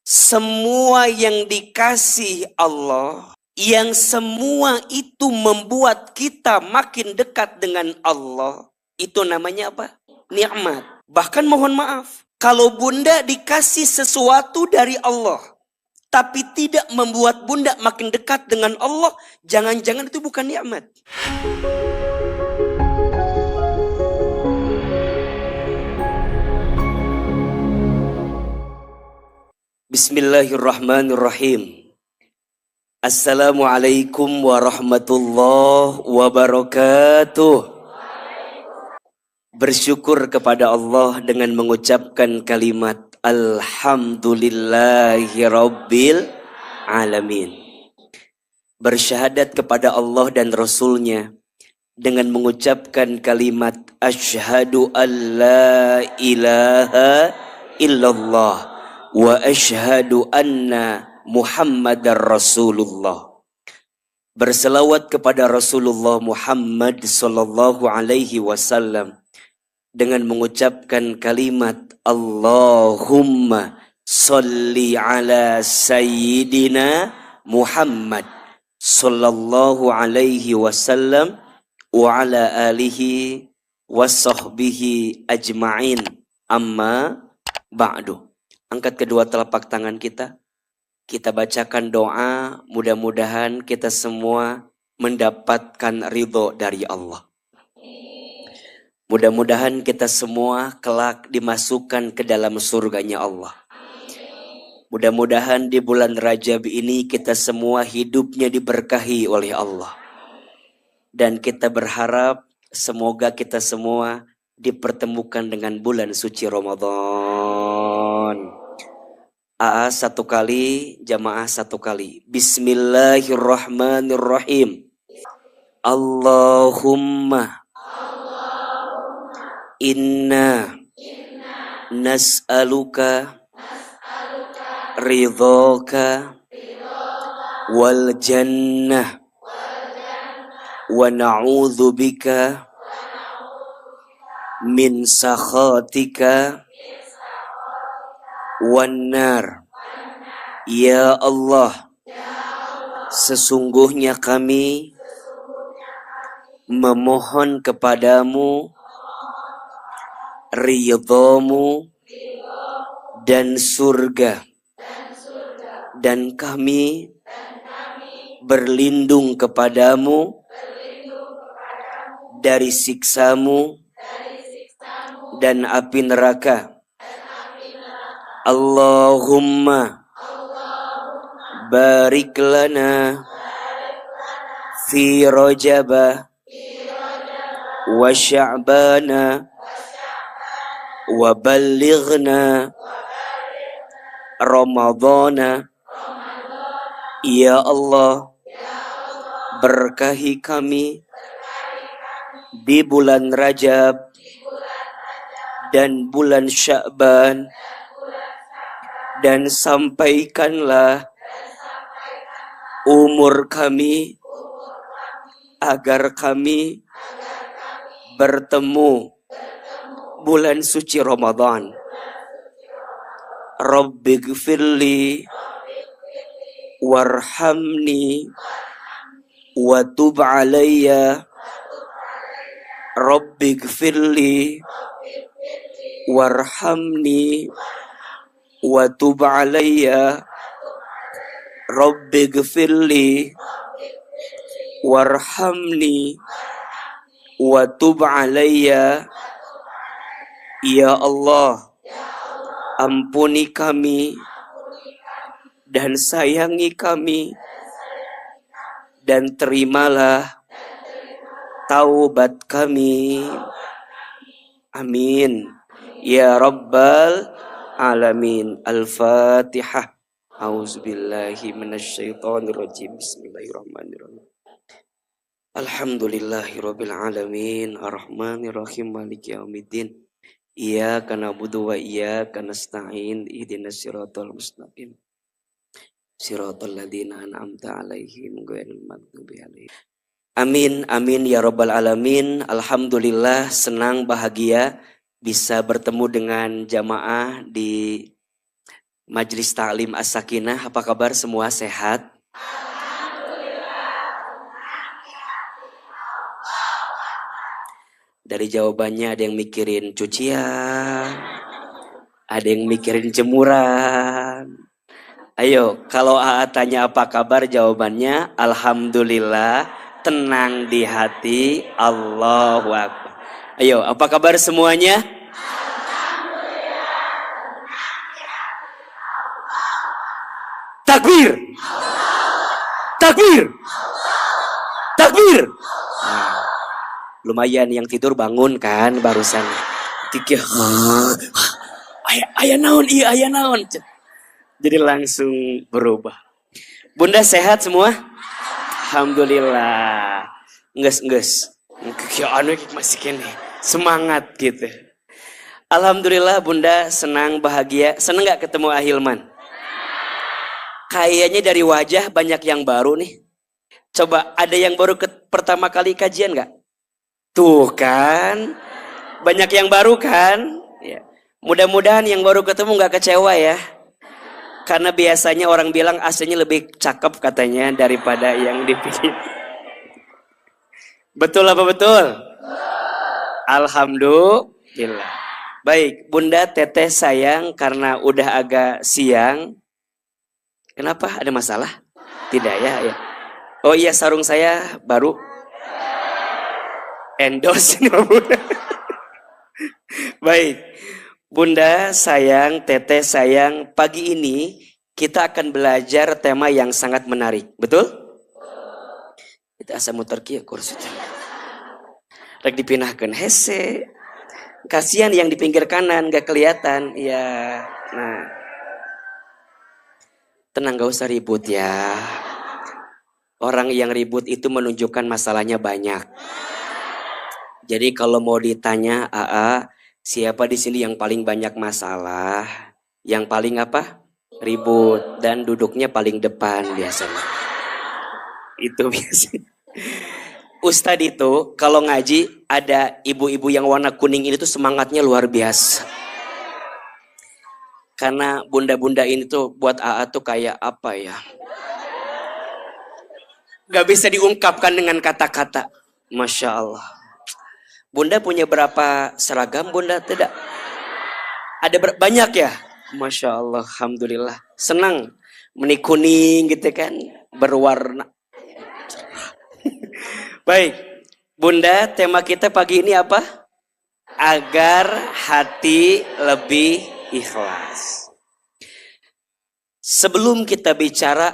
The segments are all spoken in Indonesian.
semua yang dikasih Allah, yang semua itu membuat kita makin dekat dengan Allah, itu namanya apa? Nikmat. Bahkan mohon maaf, kalau bunda dikasih sesuatu dari Allah, tapi tidak membuat bunda makin dekat dengan Allah, jangan-jangan itu bukan nikmat. Bismillahirrahmanirrahim. Assalamualaikum warahmatullahi wabarakatuh. Bersyukur kepada Allah dengan mengucapkan kalimat Alhamdulillahi Rabbil Alamin. Bersyahadat kepada Allah dan Rasulnya dengan mengucapkan kalimat Asyhadu an la ilaha illallah wa asyhadu anna Muhammadar Rasulullah. Berselawat kepada Rasulullah Muhammad sallallahu alaihi wasallam dengan mengucapkan kalimat Allahumma salli ala sayyidina Muhammad sallallahu alaihi wasallam wa ala alihi wasahbihi ajma'in. Amma ba'du. Angkat kedua telapak tangan kita. Kita bacakan doa, mudah-mudahan kita semua mendapatkan ridho dari Allah. Mudah-mudahan kita semua kelak dimasukkan ke dalam surganya Allah. Mudah-mudahan di bulan Rajab ini kita semua hidupnya diberkahi oleh Allah. Dan kita berharap semoga kita semua dipertemukan dengan bulan suci Ramadan. AA satu kali, jamaah satu kali. Bismillahirrahmanirrahim. Allahumma inna nas'aluka ridhoka wal jannah wa na'udzu bika min sakhatika wan nar. Ya Allah, sesungguhnya kami memohon kepadamu ridhamu dan surga, dan kami berlindung kepadamu dari siksamu dan api neraka. Allahumma barik lana fi Rajaba wa Sya'bana wa ballighna Ramadana. Ya Allah, berkahi kami di bulan Rajab dan bulan Sya'ban, dan sampaikanlah umur kami agar kami bertemu bulan suci Ramadan. Rabbighfirli warhamni wa tub alayya. Rabbighfirli warhamni wa tub alayya. Rabbighfirli warhamni wa tub alayya. Ya Allah, ampuni kami dan sayangi kami, dan terimalah taubat kami. Amin ya rabbal alamin. Al-Fatihah. A'udzubillahi minasyaitonirrajim. Bismillahirrahmanirrahim. Alhamdulillahirabbil alamin, arrahmanirrahim, maliki yaumiddin. Iyyaka na'budu wa iyyaka nasta'in. Ihdinas siratal mustaqim. Siratal ladzina an'amta 'alaihim ghairil maghdubi 'alaihim. Amin amin ya rabbal alamin. Alhamdulillah, senang bahagia bisa bertemu dengan jamaah di Majelis Ta'lim As-Sakinah, apa kabar semua, sehat? Dari jawabannya ada yang mikirin cucian, ada yang mikirin jemuran. Ayo, kalau AA tanya apa kabar, jawabannya alhamdulillah, tenang di hati, Allahu Akbar. Ayo, apa kabar semuanya? Takbir! Takbir! Takbir! Nah, lumayan yang tidur bangun kan barusan. Kiki, ayah naon, iya ayah naon. Jadi langsung berubah. Bunda sehat semua? Alhamdulillah. Nges. Kiki anu masih kene. Semangat gitu. Alhamdulillah Bunda senang, bahagia. Senang gak ketemu Ahilman? Kayaknya dari wajah banyak yang baru nih. Coba ada yang baru pertama kali kajian gak? Tuh kan. Banyak yang baru kan? Ya. Mudah-mudahan yang baru ketemu gak kecewa ya. Karena biasanya orang bilang aslinya lebih cakep katanya daripada yang dipikir. Betul apa betul? Alhamdulillah. Baik, Bunda Teteh sayang karena udah agak siang. Kenapa? Ada masalah? Tidak ya. Oh iya, sarung saya baru. Endorse ini Bunda. Baik. Bunda sayang, Teteh sayang, pagi ini kita akan belajar tema yang sangat menarik. Betul? Itu asa muter kieu kursi. Rek dipinahkeun hese. Kasihan yang di pinggir kanan gak kelihatan. Ya. Nah. Tenang, gak usah ribut ya. Orang yang ribut itu menunjukkan masalahnya banyak. Jadi kalau mau ditanya, siapa di sini yang paling banyak masalah? Yang paling apa? Ribut dan duduknya paling depan biasanya. Itu biasanya. Ustadz itu kalau ngaji ada ibu-ibu yang warna kuning ini tuh semangatnya luar biasa. Karena bunda-bunda ini tuh buat AA tuh kayak apa ya? Gak bisa diungkapkan dengan kata-kata. Masya Allah. Bunda punya berapa seragam Bunda? Tidak. Ada banyak ya? Masya Allah. Alhamdulillah. Senang. Menik kuning gitu kan. Berwarna. Baik. Bunda, tema kita pagi ini apa? Agar hati lebih ikhlas. Sebelum kita bicara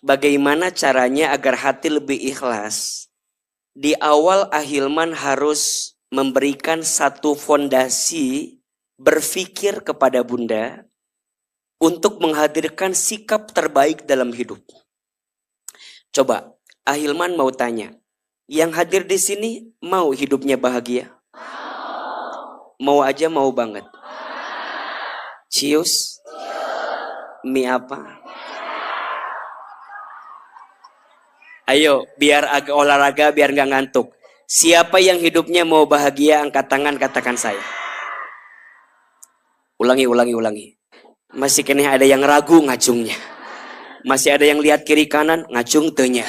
bagaimana caranya agar hati lebih ikhlas, di awal Ahilman harus memberikan satu fondasi berpikir kepada Bunda untuk menghadirkan sikap terbaik dalam hidup. Coba Ahilman mau tanya, yang hadir di sini mau hidupnya bahagia? Mau aja, mau banget. Cius, mie apa? Ayo, biar agak olahraga, biar gak ngantuk. Siapa yang hidupnya mau bahagia, angkat tangan, katakan saya. Ulangi. Masih kena ada yang ragu ngacungnya. Masih ada yang lihat kiri kanan, ngacung tenya.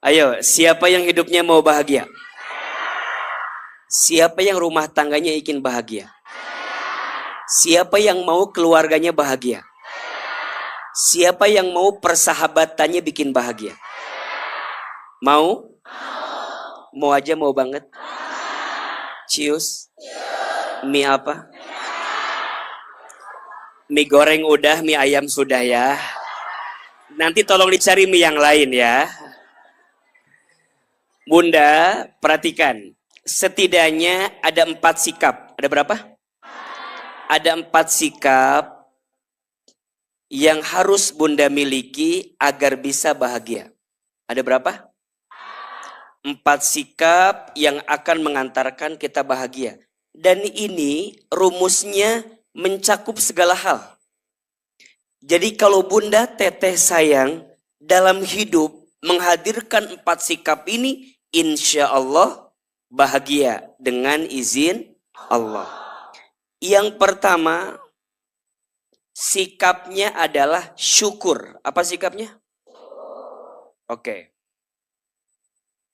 Ayo, siapa yang hidupnya mau bahagia? Siapa yang rumah tangganya ingin bahagia? Siapa yang mau keluarganya bahagia? Siapa yang mau persahabatannya bikin bahagia? Mau? Mau aja, mau banget. Cius. Mie apa? Mie goreng udah, mie ayam sudah ya. Nanti tolong dicari mie yang lain ya. Bunda, perhatikan. Setidaknya ada 4 sikap. Ada berapa? Ada 4 sikap yang harus Bunda miliki agar bisa bahagia. Ada berapa? 4 sikap yang akan mengantarkan kita bahagia. Dan ini rumusnya mencakup segala hal. Jadi kalau Bunda Teteh sayang dalam hidup menghadirkan 4 sikap ini, insya Allah bahagia dengan izin Allah. Yang pertama, sikapnya adalah syukur. Apa sikapnya? Oke.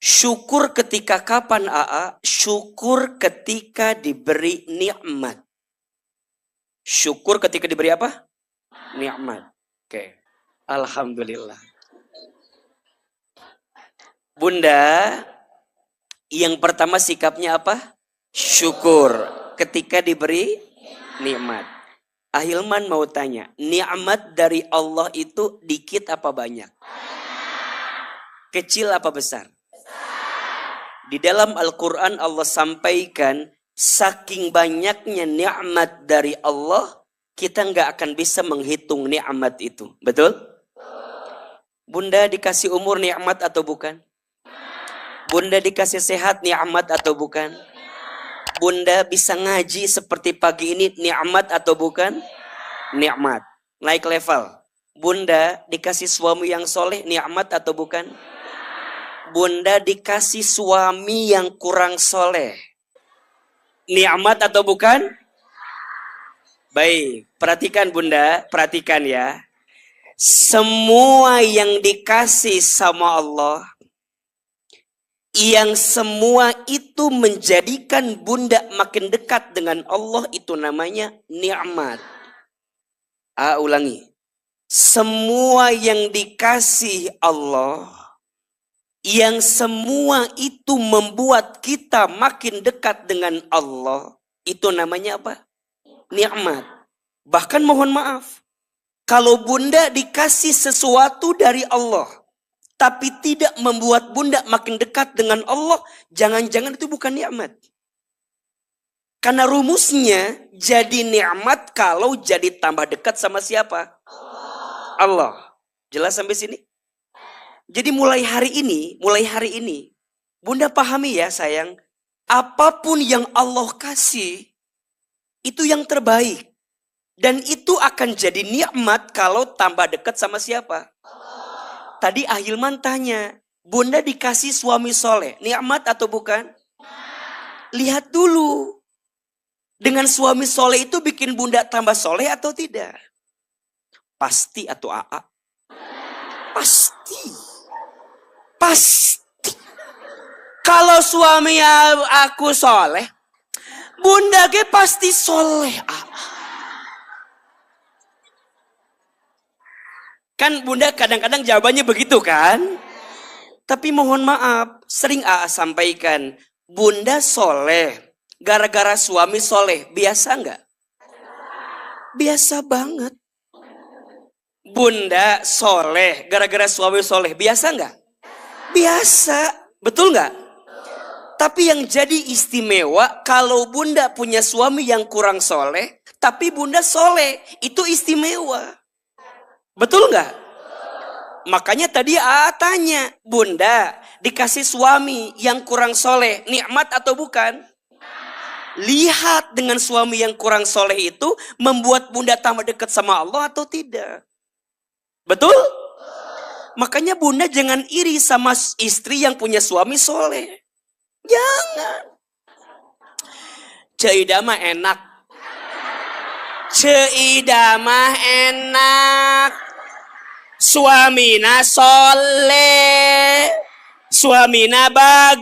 Syukur ketika kapan, AA? Syukur ketika diberi nikmat. Syukur ketika diberi apa? Nikmat. Oke. Alhamdulillah. Bunda, yang pertama sikapnya apa? Syukur ketika diberi nikmat. Ahilman mau tanya, nikmat dari Allah itu dikit apa banyak? Kecil apa besar? Di dalam Al-Quran Allah sampaikan, saking banyaknya nikmat dari Allah, kita nggak akan bisa menghitung nikmat itu. Betul? Bunda dikasih umur nikmat atau bukan? Bunda dikasih sehat nikmat atau bukan? Bunda bisa ngaji seperti pagi ini nikmat atau bukan? Nikmat. Naik level. Bunda dikasih suami yang soleh nikmat atau bukan? Bunda dikasih suami yang kurang soleh nikmat atau bukan? Baik, perhatikan Bunda, perhatikan ya. Semua yang dikasih sama Allah, yang semua itu menjadikan Bunda makin dekat dengan Allah, itu namanya nikmat. Ulangi. Semua yang dikasih Allah, yang semua itu membuat kita makin dekat dengan Allah, itu namanya apa? Nikmat. Bahkan mohon maaf, kalau Bunda dikasih sesuatu dari Allah, tapi tidak membuat Bunda makin dekat dengan Allah, jangan-jangan itu bukan nikmat. Karena rumusnya jadi nikmat kalau jadi tambah dekat sama siapa? Allah. Jelas sampai sini? Jadi mulai hari ini, Bunda pahami ya sayang, apapun yang Allah kasih, itu yang terbaik. Dan itu akan jadi nikmat kalau tambah dekat sama siapa? Tadi Ahilman tanya, Bunda dikasih suami soleh, nikmat atau bukan? Lihat dulu. Dengan suami soleh itu bikin Bunda tambah soleh atau tidak? Pasti atau AA? Pasti. Pasti. Kalau suami aku soleh, Bunda ke pasti soleh. Kan Bunda kadang-kadang jawabannya begitu kan? Tapi mohon maaf, sering AA sampaikan, Bunda soleh, gara-gara suami soleh, biasa nggak? Biasa banget. Bunda soleh, gara-gara suami soleh, biasa nggak? Biasa, betul nggak? Tapi yang jadi istimewa, kalau Bunda punya suami yang kurang soleh, tapi Bunda soleh, itu istimewa. Betul nggak? Makanya tadi tanya, Bunda dikasih suami yang kurang soleh, nikmat atau bukan? Lihat dengan suami yang kurang soleh itu membuat Bunda tambah dekat sama Allah atau tidak? Betul? Makanya Bunda jangan iri sama istri yang punya suami soleh. Jangan. Ceidah mah enak. Ceidah mah enak. Suamina soleh. Suamina bag.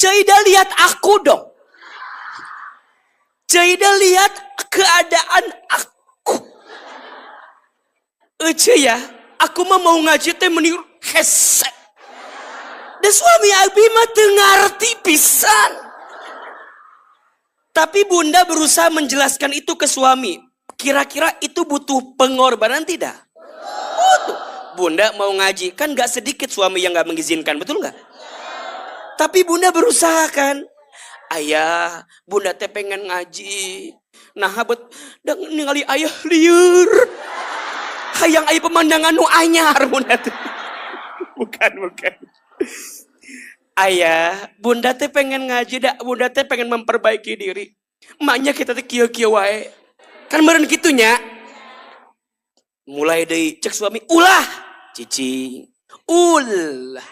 Ceidah lihat aku dong. Ceidah lihat keadaan aku. Ya, aku mah mau ngaji teh meniru hesek. Dan suami Abi mah teu ngarti pisan. Tapi Bunda berusaha menjelaskan itu ke suami. Kira-kira itu butuh pengorbanan tidak? Butuh. Bunda mau ngaji, kan gak sedikit suami yang gak mengizinkan, betul gak? Tapi Bunda berusaha kan. Ayah, Bunda teh pengen ngaji. Nah, bet ningali ayah liur. Hayang ayah pemandangan nu anyar Bunda teh. Bukan. Ayah, Bunda teh pengen ngaji dah, Bunda teh pengen memperbaiki diri. Maknya kita teh kieu-kieu wae. Kan meureun kitunya. Mulai deui cek suami, ulah cicing. Ulah.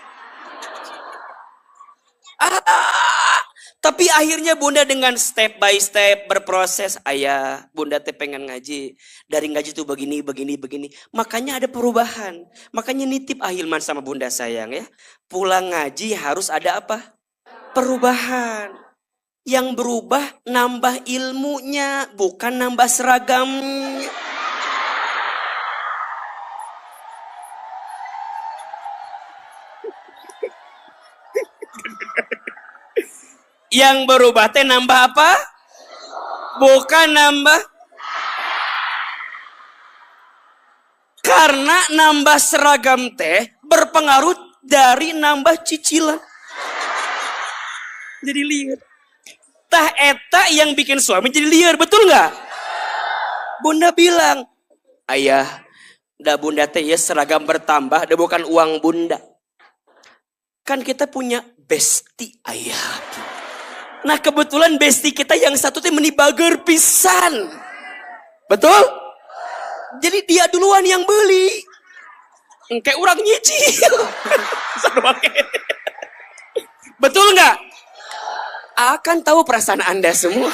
Tapi akhirnya bunda dengan step by step berproses. Ayah, bunda teh pengen ngaji. Dari ngaji tuh begini, begini, begini. Makanya ada perubahan. Makanya nitip Ahilman sama bunda sayang ya. Pulang ngaji harus ada apa? Perubahan. Yang berubah nambah ilmunya, bukan nambah seragamnya. Yang berubah teh nambah apa? Bukan nambah. Karena nambah seragam teh berpengaruh dari nambah cicilan. Jadi liar. Tah eta yang bikin suami jadi liar, betul nggak? Bunda bilang, ayah, dah bunda teh ya seragam bertambah, dah bukan uang bunda. Kan kita punya besti ayah. Nah kebetulan besti kita yang satu teh menibager pisan. Betul? Jadi dia duluan yang beli. Kayak orang nyicil. Betul nggak? Akan tahu perasaan Anda semua.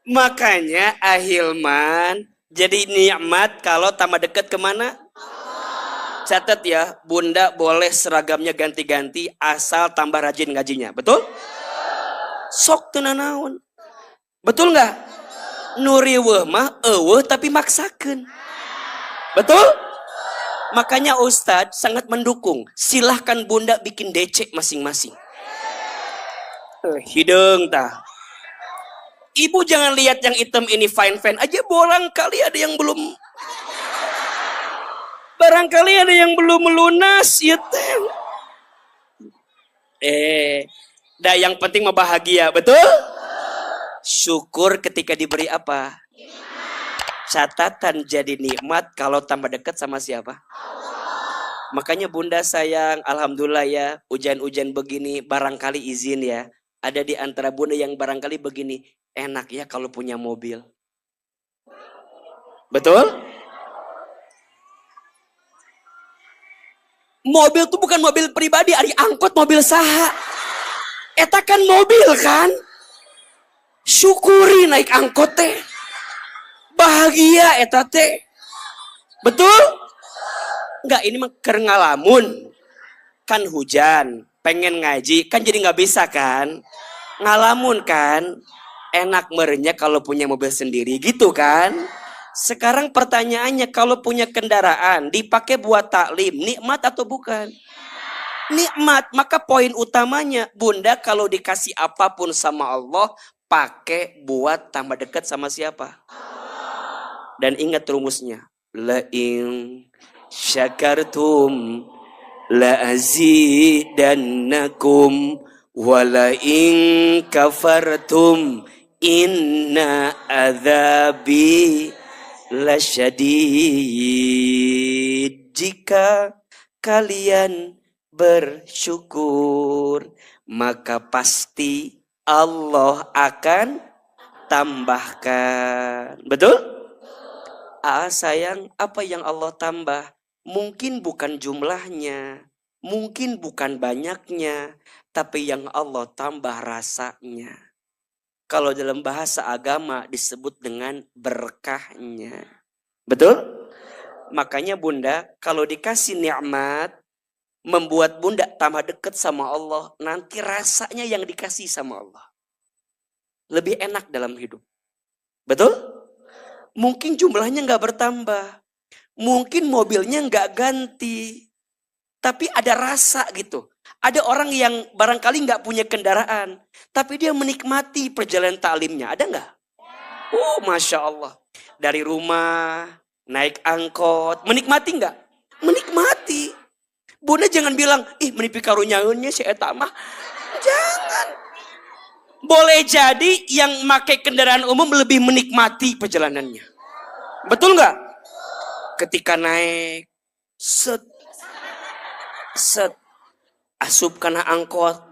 Makanya Ahilman jadi nikmat kalau tambah dekat kemana? Catat ya, bunda boleh seragamnya ganti-ganti asal tambah rajin ngajinya. Betul? Sok teu nanaon. Betul nggak? Nuriweuh mah eueuh tapi maksakeun. Betul? Makanya Ustadz sangat mendukung. Silahkan bunda bikin DC masing-masing. Hidung tah. Ibu jangan lihat yang hitam ini fine-fine aja. Barangkali ada yang belum. Barangkali ada yang belum melunas. Ya teh. Dah yang penting mah bahagia. Betul? Syukur ketika diberi apa? Catatan jadi nikmat kalau tambah dekat sama siapa? Makanya bunda sayang, alhamdulillah ya, hujan-hujan begini, barangkali izin ya. Ada di antara bunda yang barangkali begini, enak ya kalau punya mobil. Betul? Mobil tuh bukan mobil pribadi, ari angkot mobil saha. Eta kan mobil kan? Syukuri naik angkot teh. Bahagia eta teh. Betul? Enggak, ini mah keur ngalamun. Kan hujan, pengen ngaji, kan jadi nggak bisa kan? Ngalamun kan? Enak merenya kalau punya mobil sendiri gitu kan? Sekarang pertanyaannya, kalau punya kendaraan dipakai buat taklim, nikmat atau bukan? Nikmat. Maka poin utamanya, bunda kalau dikasih apapun sama Allah, pakai buat tambah dekat sama siapa? Dan ingat rumusnya, la in syakartum la azidannakum wa la in kafartum inna adzabi lasyadid. Jika kalian bersyukur, maka pasti Allah akan tambahkan. Betul? Sayang, apa yang Allah tambah? Mungkin bukan jumlahnya, mungkin bukan banyaknya, tapi yang Allah tambah rasanya. Kalau dalam bahasa agama disebut dengan berkahnya. Betul? Makanya bunda, kalau dikasih nikmat, membuat bunda tambah dekat sama Allah, nanti rasanya yang dikasih sama Allah lebih enak dalam hidup. Betul? Mungkin jumlahnya nggak bertambah, mungkin mobilnya nggak ganti, tapi ada rasa gitu. Ada orang yang barangkali nggak punya kendaraan, tapi dia menikmati perjalanan taklimnya. Ada nggak? Masya Allah. Dari rumah naik angkot, menikmati nggak? Menikmati. Bunda jangan bilang, menipi karunyaunnya si eta mah. Jangan. Boleh jadi yang pakai kendaraan umum lebih menikmati perjalanannya. Betul nggak? Ketika naik, set, asup kana angkot,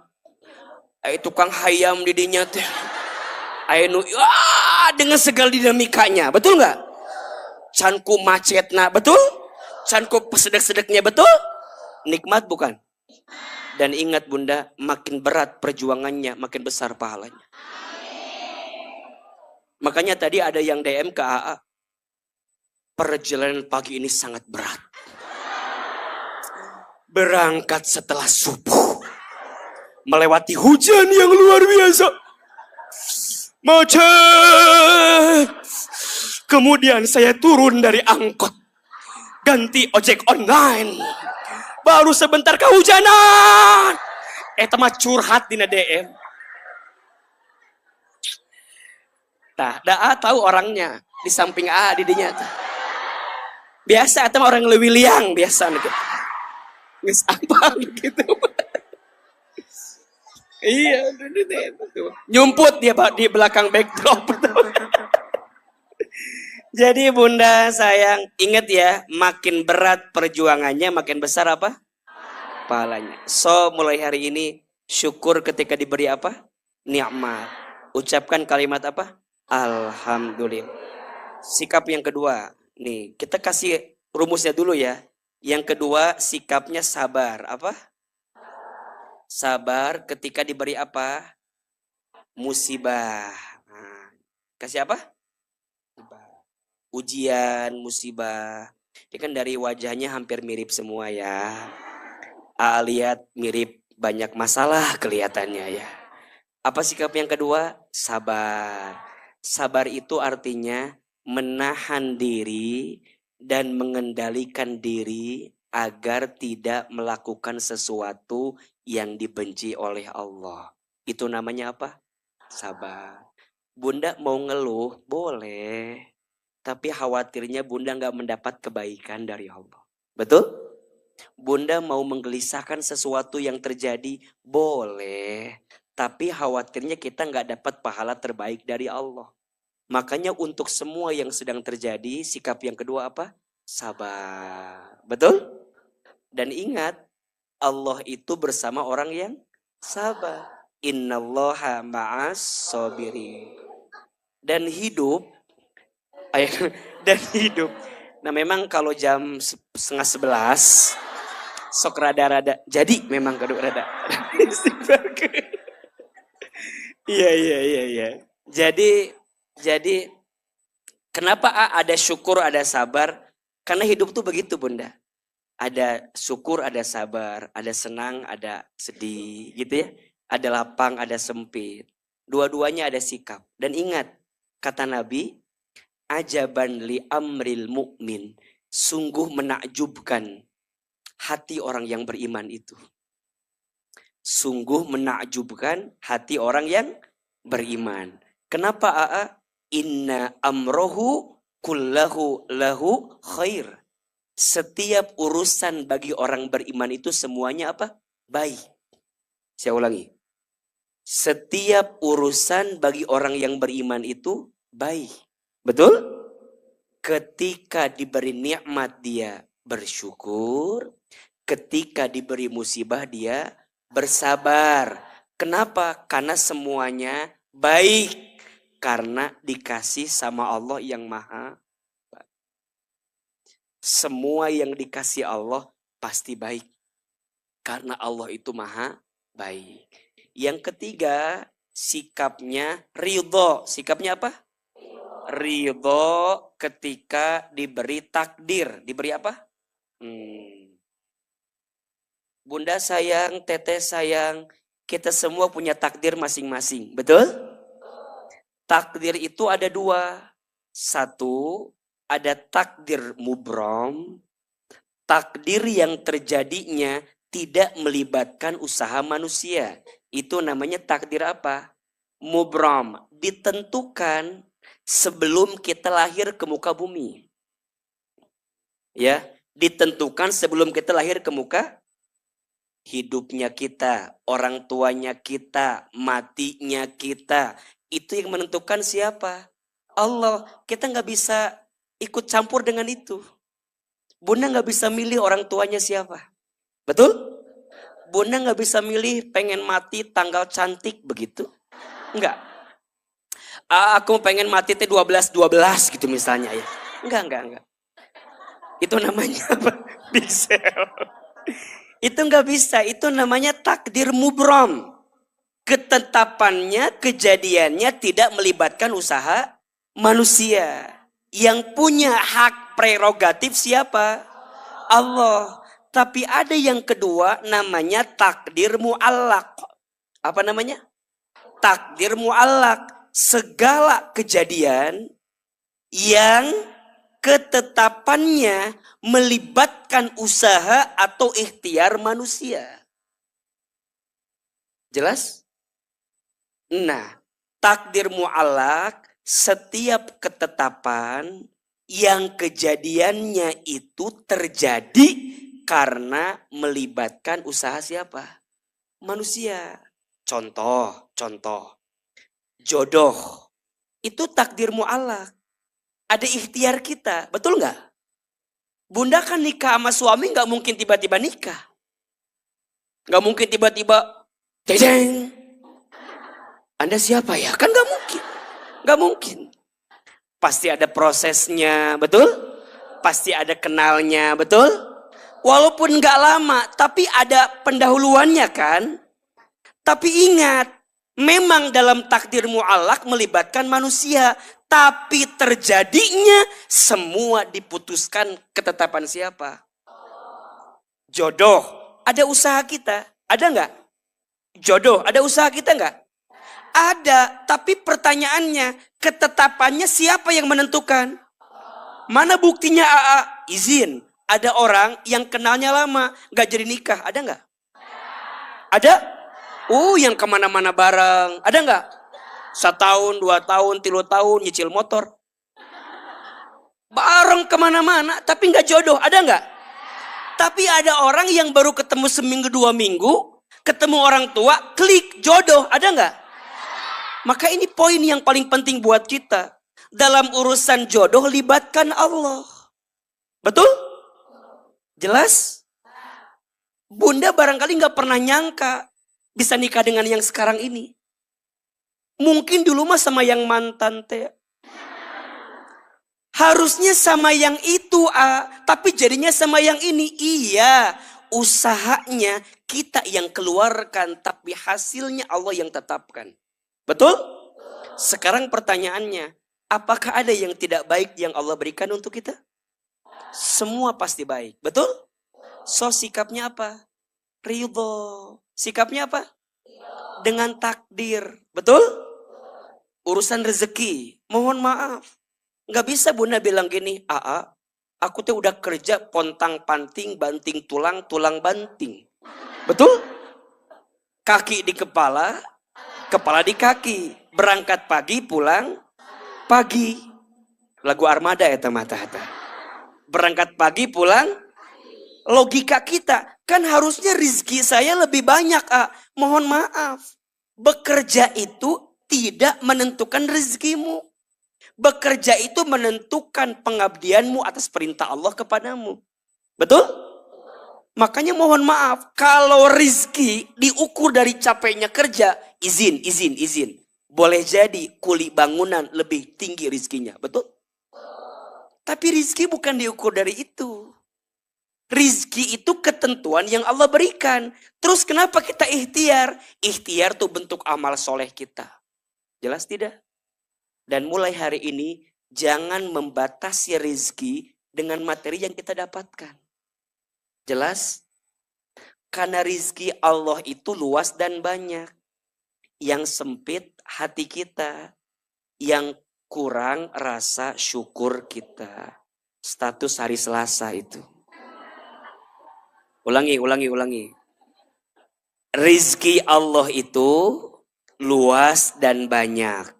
tukang hayam didinya teh, dengan segala dinamikanya, betul nggak? Canku macetna, betul? Canku pesedek-sedeknya, betul? Nikmat bukan? Dan ingat bunda, makin berat perjuangannya, makin besar pahalanya. Makanya tadi ada yang DM ke AA, perjalanan pagi ini sangat berat. Berangkat setelah subuh, melewati hujan yang luar biasa, macet. Kemudian saya turun dari angkot, ganti ojek online. Baru sebentar kehujanan. Teman curhat di DM. Nah, AA tahu orangnya di samping AA didinya. Biasa teman orang lebih liang biasa gitu. Nges apa gitu. Iya, nyumput dia di belakang backdrop. Jadi bunda sayang, ingat ya, makin berat perjuangannya, makin besar apa? Pahalanya. So, mulai hari ini, syukur ketika diberi apa? Nikmat. Ucapkan kalimat apa? Alhamdulillah. Sikap yang kedua, nih, kita kasih rumusnya dulu ya. Yang kedua, sikapnya sabar. Apa? Sabar ketika diberi apa? Musibah. Nah, kasih apa? Ujian, musibah. Ini kan dari wajahnya hampir mirip semua ya. Lihat mirip banyak masalah kelihatannya ya. Apa sikap yang kedua? Sabar. Sabar itu artinya menahan diri dan mengendalikan diri agar tidak melakukan sesuatu yang dibenci oleh Allah. Itu namanya apa? Sabar. Bunda mau ngeluh? Boleh. Tapi khawatirnya bunda gak mendapat kebaikan dari Allah. Betul? Bunda mau menggelisahkan sesuatu yang terjadi? Boleh. Tapi khawatirnya kita gak dapat pahala terbaik dari Allah. Makanya untuk semua yang sedang terjadi, sikap yang kedua apa? Sabar. Betul? Dan ingat, Allah itu bersama orang yang sabar. Innallaha ma'as sabirin. Dan hidup, nah memang kalau jam 10:30 sok rada-rada jadi memang kadang rada iya jadi kenapa ada syukur ada sabar? Karena hidup tuh begitu bunda, ada syukur ada sabar, ada senang ada sedih gitu ya, ada lapang ada sempit, dua-duanya ada sikap. Dan ingat kata Nabi, ajaban li amril mu'min, sungguh menakjubkan hati orang yang beriman itu. Sungguh menakjubkan hati orang yang beriman. Kenapa AA? Inna amrohu kullahu lahu khair. Setiap urusan bagi orang beriman itu semuanya apa? Baik. Saya ulangi. Setiap urusan bagi orang yang beriman itu baik. Betul? Ketika diberi nikmat dia bersyukur. Ketika diberi musibah dia bersabar. Kenapa? Karena semuanya baik. Karena dikasih sama Allah yang maha baik. Semua yang dikasih Allah pasti baik. Karena Allah itu maha baik. Yang ketiga, sikapnya ridho. Sikapnya apa? Ridho ketika diberi takdir. Diberi apa? Bunda sayang, teteh sayang, kita semua punya takdir masing-masing. Betul? Takdir itu ada dua. Satu, ada takdir mubrom. Takdir yang terjadinya tidak melibatkan usaha manusia. Itu namanya takdir apa? Mubrom. Ditentukan sebelum kita lahir ke muka bumi. Ya, ditentukan sebelum kita lahir ke muka. Hidupnya kita, orang tuanya kita, matinya kita. Itu yang menentukan siapa? Allah. Kita gak bisa ikut campur dengan itu. Bunda gak bisa milih orang tuanya siapa. Betul? Bunda gak bisa milih pengen mati tanggal cantik begitu. Enggak. Aku pengen mati 12-12 gitu misalnya ya. Enggak. Itu namanya apa? Bisel. Itu nggak bisa, itu namanya takdir mubrom. Ketetapannya, kejadiannya tidak melibatkan usaha manusia. Yang punya hak prerogatif siapa? Allah. Tapi ada yang kedua namanya takdir mu'allaq. Apa namanya? Takdir mu'allaq. Segala kejadian yang ketetapannya melibatkan usaha atau ikhtiar manusia. Jelas? Nah, takdir mu'allaq, setiap ketetapan yang kejadiannya itu terjadi karena melibatkan usaha siapa? Manusia. Contoh. Jodoh. Itu takdir mu'allaq. Ada ikhtiar kita. Betul nggak? Bunda kan nikah sama suami nggak mungkin tiba-tiba nikah. Nggak mungkin tiba-tiba, jeng. Anda siapa ya? Kan nggak mungkin. Nggak mungkin. Pasti ada prosesnya, betul? Pasti ada kenalnya, betul? Walaupun nggak lama, tapi ada pendahuluannya kan? Tapi ingat, memang dalam takdir mu'allaq melibatkan manusia. Tapi terjadinya semua diputuskan ketetapan siapa? Jodoh, ada usaha kita. Ada nggak? Jodoh, ada usaha kita nggak? Ada, tapi pertanyaannya, ketetapannya siapa yang menentukan? Mana buktinya AA? Izin. Ada orang yang kenalnya lama, nggak jadi nikah. Ada nggak? Ada? Yang kemana-mana bareng. Ada nggak? 1 tahun, 2 tahun, 3 tahun, nyicil motor. Bareng kemana-mana, tapi nggak jodoh. Ada nggak? Tapi ada orang yang baru ketemu seminggu 2 minggu, ketemu orang tua, klik jodoh. Ada nggak? Maka ini poin yang paling penting buat kita. Dalam urusan jodoh, libatkan Allah. Betul? Jelas? Bunda barangkali nggak pernah nyangka bisa nikah dengan yang sekarang ini. Mungkin dulu mah sama yang mantan teh. Harusnya sama yang itu, tapi jadinya sama yang ini. Iya, usahanya kita yang keluarkan, tapi hasilnya Allah yang tetapkan. Betul? Sekarang pertanyaannya, apakah ada yang tidak baik yang Allah berikan untuk kita? Semua pasti baik. Betul? So sikapnya apa? Ridho. Sikapnya apa? Dengan takdir. Betul? Urusan rezeki, mohon maaf. Nggak bisa Bunda bilang gini, aku tuh udah kerja pontang panting, banting tulang, tulang banting. Betul? Kaki di kepala, kepala di kaki. Berangkat pagi, pulang pagi. Lagu Armada ya mata-mata. Berangkat pagi, pulang. Logika kita, kan harusnya rizki saya lebih banyak. Mohon maaf. Bekerja itu tidak menentukan rezekimu. Bekerja itu menentukan pengabdianmu atas perintah Allah kepadamu. Betul? Makanya mohon maaf, kalau rezeki diukur dari capeknya kerja, izin. Boleh jadi kuli bangunan lebih tinggi rezekinya, betul? Tapi rezeki bukan diukur dari itu. Rizki itu ketentuan yang Allah berikan. Terus kenapa kita ikhtiar? Ikhtiar tuh bentuk amal soleh kita. Jelas tidak? Dan mulai hari ini, jangan membatasi rizki dengan materi yang kita dapatkan. Jelas? Karena rizki Allah itu luas dan banyak. Yang sempit hati kita. Yang kurang rasa syukur kita. Status hari Selasa itu. Ulangi. Rizki Allah itu luas dan banyak.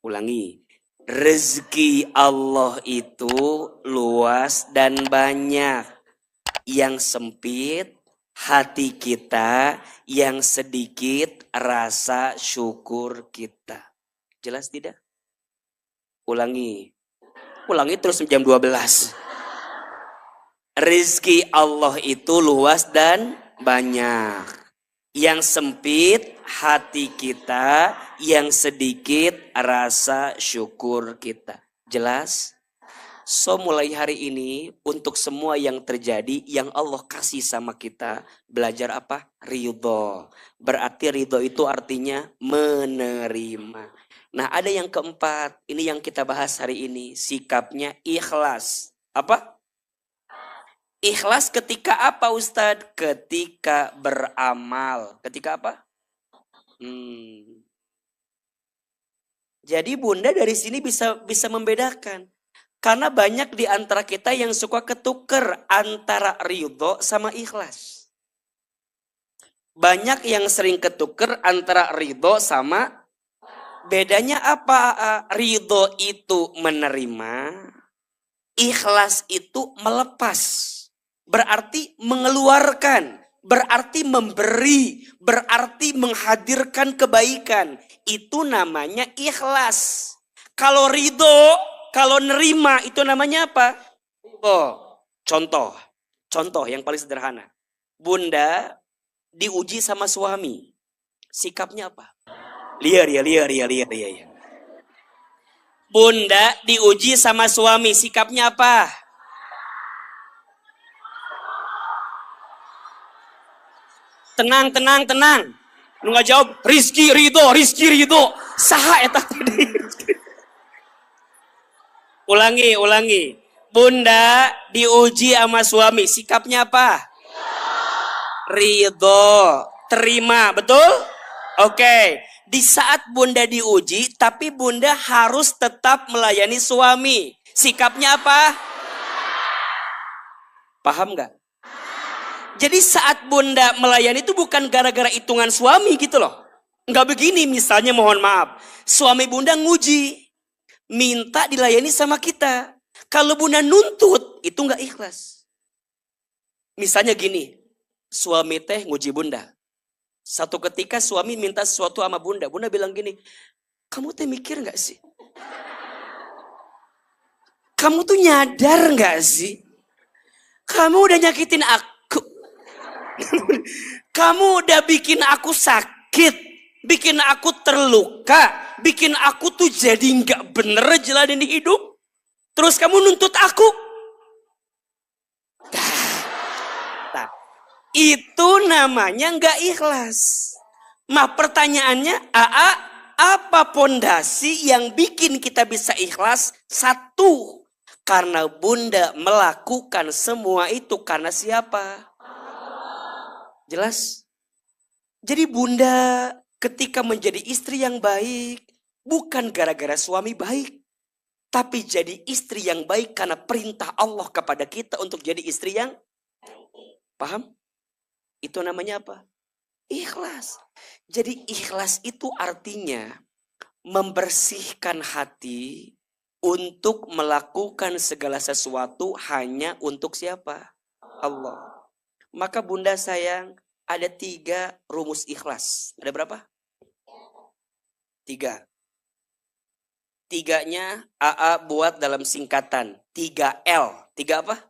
Ulangi. Rezeki Allah itu luas dan banyak. Yang sempit hati kita, yang sedikit rasa syukur kita. Jelas tidak? Ulangi terus jam 12. Rizki Allah itu luas dan banyak. Yang sempit hati kita, yang sedikit rasa syukur kita. Jelas? So mulai hari ini untuk semua yang terjadi yang Allah kasih sama kita, belajar apa? Ridho. Berarti ridho itu artinya menerima. Nah ada yang keempat, ini yang kita bahas hari ini, sikapnya ikhlas. Apa? Ikhlas ketika apa Ustadz? Ketika beramal. Ketika apa? Jadi bunda dari sini bisa membedakan. Karena banyak di antara kita yang suka ketuker antara ridho sama ikhlas. Banyak yang sering ketuker antara ridho sama, bedanya apa? Ridho itu menerima, ikhlas itu melepas. Berarti mengeluarkan, berarti memberi, berarti menghadirkan kebaikan. Itu namanya ikhlas. Kalau ridho, kalau nerima itu namanya apa? Oh, contoh yang paling sederhana. Bunda diuji sama suami. Sikapnya apa? Liar. Bunda diuji sama suami. Sikapnya apa? Tenang. Lu nggak jawab. Rizky Ridho. Saha eta tadi. Ulangi. Bunda diuji sama suami. Sikapnya apa? Ridho. Terima. Betul? Oke. Di saat bunda diuji, tapi bunda harus tetap melayani suami. Sikapnya apa? Paham nggak? Jadi saat bunda melayani itu bukan gara-gara hitungan suami gitu loh. Nggak begini misalnya, mohon maaf. Suami bunda nguji. Minta dilayani sama kita. Kalau bunda nuntut, itu nggak ikhlas. Misalnya gini. Suami teh nguji bunda. Satu ketika suami minta sesuatu sama bunda. Bunda bilang gini. Kamu teh mikir nggak sih? Kamu tuh nyadar nggak sih? Kamu udah nyakitin aku. Kamu udah bikin aku sakit, bikin aku terluka, bikin aku tuh jadi nggak bener jalanin hidup. Terus kamu nuntut aku. Nah, itu namanya nggak ikhlas. Pertanyaannya, apa pondasi yang bikin kita bisa ikhlas? Satu, karena bunda melakukan semua itu karena siapa? Jelas? Jadi bunda ketika menjadi istri yang baik, bukan gara-gara suami baik. Tapi jadi istri yang baik karena perintah Allah kepada kita untuk jadi istri yang paham? Itu namanya apa? Ikhlas. Jadi ikhlas itu artinya membersihkan hati untuk melakukan segala sesuatu hanya untuk siapa? Allah. Maka bunda sayang, ada 3 rumus ikhlas. Ada berapa? 3. 3-nya buat dalam singkatan. 3L. 3 apa?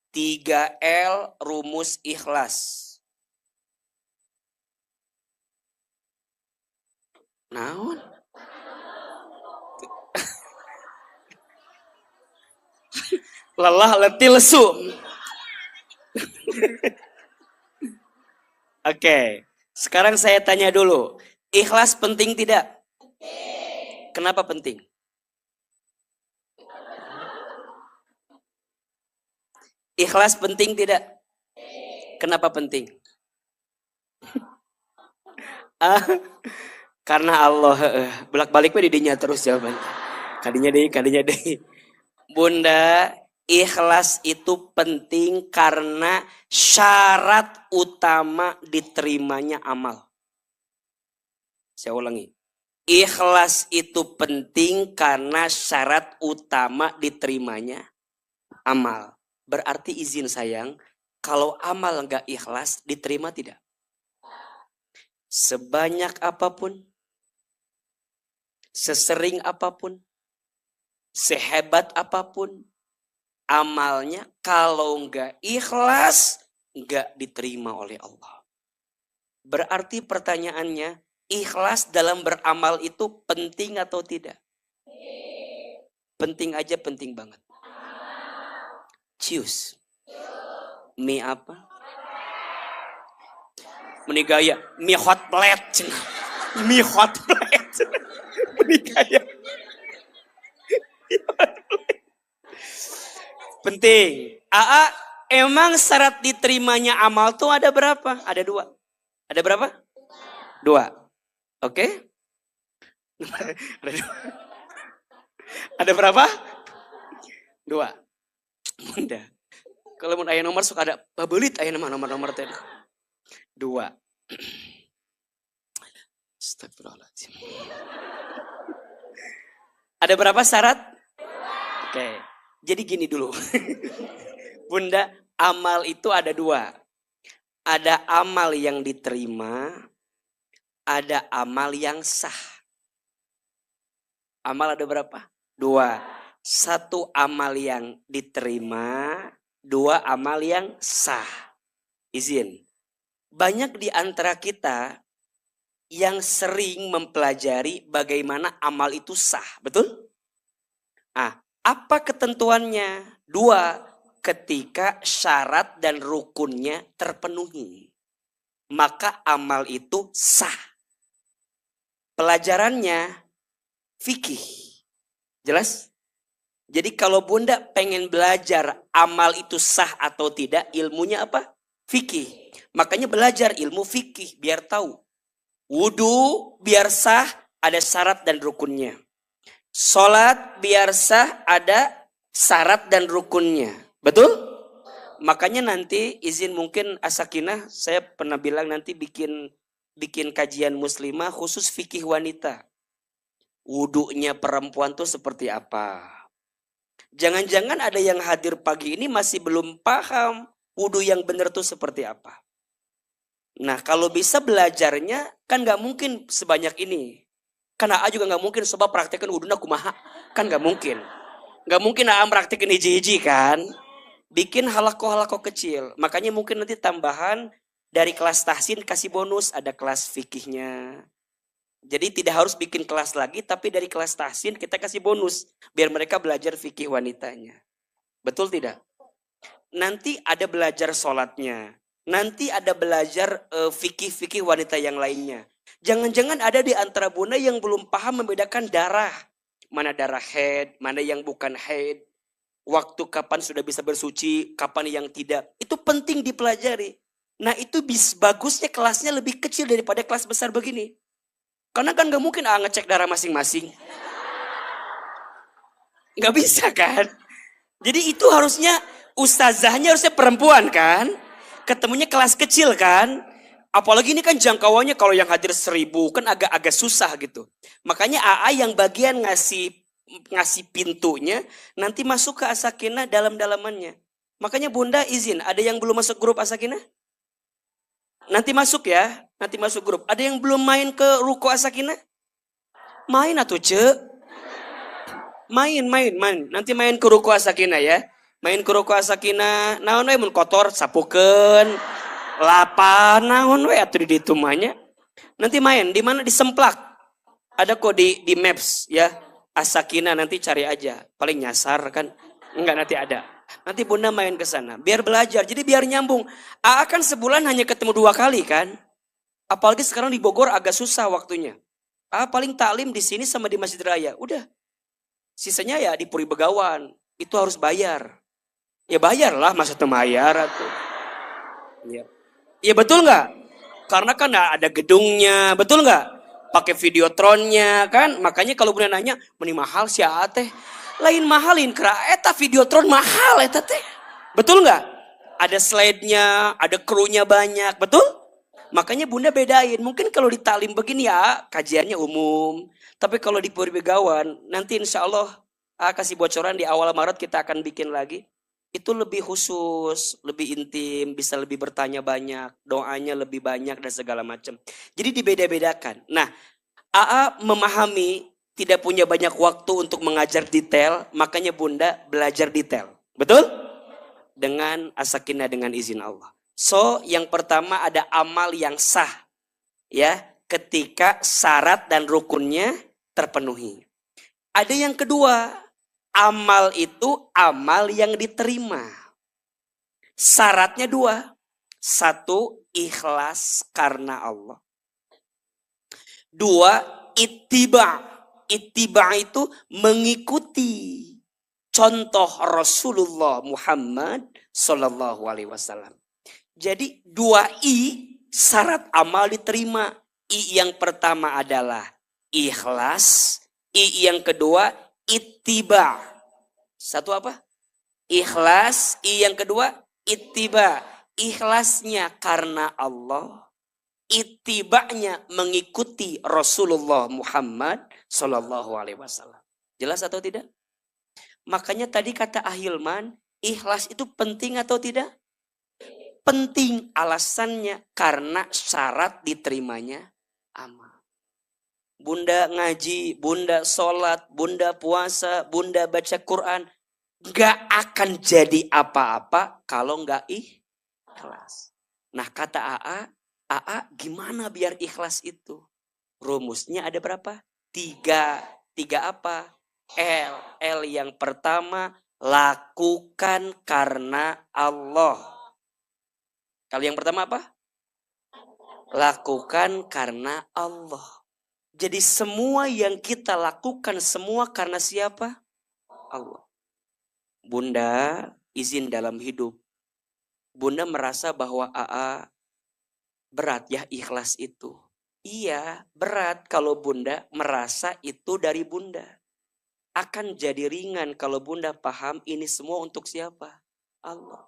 3L rumus ikhlas. Naon? Lelah, letih, lesu. Oke, sekarang saya tanya dulu. Ikhlas penting tidak? Kenapa penting? Ikhlas penting tidak? Kenapa penting? Karena Allah. Bolak-balik didinya terus jawaban. Kadinya deh. Bunda, ikhlas itu penting karena syarat utama diterimanya amal. Saya ulangi. Ikhlas itu penting karena syarat utama diterimanya amal. Berarti izin sayang, kalau amal nggak ikhlas, diterima tidak? Sebanyak apapun, sesering apapun, sehebat apapun, amalnya kalau nggak ikhlas, nggak diterima oleh Allah. Berarti pertanyaannya, ikhlas dalam beramal itu penting atau tidak? Penting aja, penting banget. Cius. Mie apa? Meni gaya. Mie hot plate. Mie hot plate. Meni gaya. Penting. AA, emang syarat diterimanya amal tuh ada berapa? Ada 2. Ada berapa? 2. Oke? Ada 2. Ada berapa? 2. Bunda. Kalau mau ayah nomor suka ada babelit ayah nomor tadi. 2. Astagfirullahaladzim. Ada berapa syarat? Oke. Jadi gini dulu. Bunda, amal itu ada 2. Ada amal yang diterima, ada amal yang sah. Amal ada berapa? 2. 1 amal yang diterima, 2 amal yang sah. Izin. Banyak di antara kita yang sering mempelajari bagaimana amal itu sah. Betul? Apa ketentuannya? 2, ketika syarat dan rukunnya terpenuhi. Maka amal itu sah. Pelajarannya fikih. Jelas? Jadi kalau Bunda pengen belajar amal itu sah atau tidak, ilmunya apa? Fikih. Makanya belajar ilmu fikih biar tahu. Wudu biar sah ada syarat dan rukunnya. Sholat biar sah ada syarat dan rukunnya. Betul? Makanya nanti izin mungkin Asakinah saya pernah bilang nanti bikin kajian muslimah khusus fikih wanita. Wudunya perempuan tuh seperti apa? Jangan-jangan ada yang hadir pagi ini masih belum paham wudu yang benar tuh seperti apa. Nah kalau bisa belajarnya kan gak mungkin sebanyak ini. Karena A juga gak mungkin coba praktekin wuduna kumaha. Kan gak mungkin. Gak mungkin A praktekin hiji-hiji kan. Bikin halako-halako kecil. Makanya mungkin nanti tambahan dari kelas tahsin kasih bonus. Ada kelas fikihnya. Jadi tidak harus bikin kelas lagi. Tapi dari kelas tahsin kita kasih bonus. Biar mereka belajar fikih wanitanya. Betul tidak? Nanti ada belajar sholatnya. Nanti ada belajar fikih-fikih wanita yang lainnya. Jangan-jangan ada di antara Bunda yang belum paham membedakan darah. Mana darah haid, mana yang bukan haid. Waktu kapan sudah bisa bersuci, kapan yang tidak. Itu penting dipelajari. Nah itu bagusnya kelasnya lebih kecil daripada kelas besar begini. Karena kan gak mungkin ngecek darah masing-masing. Gak bisa kan? Jadi itu harusnya ustazahnya harusnya perempuan kan? Ketemunya kelas kecil kan? Apalagi ini kan jangkauannya kalau yang hadir 1000 kan agak susah gitu. Makanya AA yang bagian ngasih pintunya nanti masuk ke Asakinah dalam-dalamannya. Makanya Bunda izin, ada yang belum masuk grup Asakinah? Nanti masuk ya, nanti masuk grup. Ada yang belum main ke ruko Asakinah? Main atuh ce. Main. Nanti main ke ruko Asakinah ya. Main ke ruko Asakinah, naon we mun kotor sapukeun. Lapan naon we atuh di ditu mahnya. Nanti main di mana? Di Semplak. Ada kok di Maps ya. Asakinah nanti cari aja. Paling nyasar kan. Enggak nanti ada. Nanti Bunda main ke sana biar belajar. Jadi biar nyambung. AA kan sebulan hanya ketemu 2 kali kan. Apalagi sekarang di Bogor agak susah waktunya. AA paling taklim di sini sama di Masjid Raya. Udah. Sisanya ya di Puri Begawan. Itu harus bayar. Ya bayarlah maksudnya bayar atau. Ya. Iya betul nggak? Karena kan ada gedungnya, betul nggak? Pakai videotronnya kan, makanya kalau Bunda nanya, meni mahal sih teh. Lain mahalin, kera eta videotron mahal eta teh. Betul nggak? Ada slide-nya, ada krunya banyak, betul? Makanya Bunda bedain. Mungkin kalau di taklim begini ya kajiannya umum, tapi kalau di Puri Begawan nanti insya Allah kasih bocoran di awal Maret kita akan bikin lagi. Itu lebih khusus, lebih intim, bisa lebih bertanya banyak, doanya lebih banyak dan segala macam. Jadi dibeda-bedakan. Nah, AA memahami tidak punya banyak waktu untuk mengajar detail, makanya Bunda belajar detail. Betul? Dengan Asakinah dengan izin Allah. So, yang pertama ada amal yang sah. Ya, ketika syarat dan rukunnya terpenuhi. Ada yang kedua, amal itu amal yang diterima. Syaratnya dua. Satu, ikhlas karena Allah. Dua, ittiba. Ittiba itu mengikuti contoh Rasulullah Muhammad Sallallahu Alaihi Wasallam. Jadi dua I syarat amal diterima. I yang pertama adalah ikhlas. I yang kedua ittiba. Satu apa? Ikhlas. I yang kedua ittiba. Ikhlasnya karena Allah. Ittibanya mengikuti Rasulullah Muhammad Sallallahu Alaihi Wasallam. Jelas atau tidak? Makanya tadi kata Ahilman, ikhlas itu penting atau tidak? Penting. Alasannya karena syarat diterimanya amal. Bunda ngaji, bunda sholat, bunda puasa, bunda baca Quran. Gak akan jadi apa-apa kalau gak ikhlas. Nah kata AA gimana biar ikhlas itu? Rumusnya ada berapa? Tiga. Tiga apa? L yang pertama, lakukan karena Allah. Kalau yang pertama apa? Lakukan karena Allah. Jadi semua yang kita lakukan semua karena siapa? Allah. Bunda izin dalam hidup. Bunda merasa bahwa AA berat ya ikhlas itu. Iya, berat kalau bunda merasa itu dari bunda. Akan jadi ringan kalau bunda paham ini semua untuk siapa? Allah.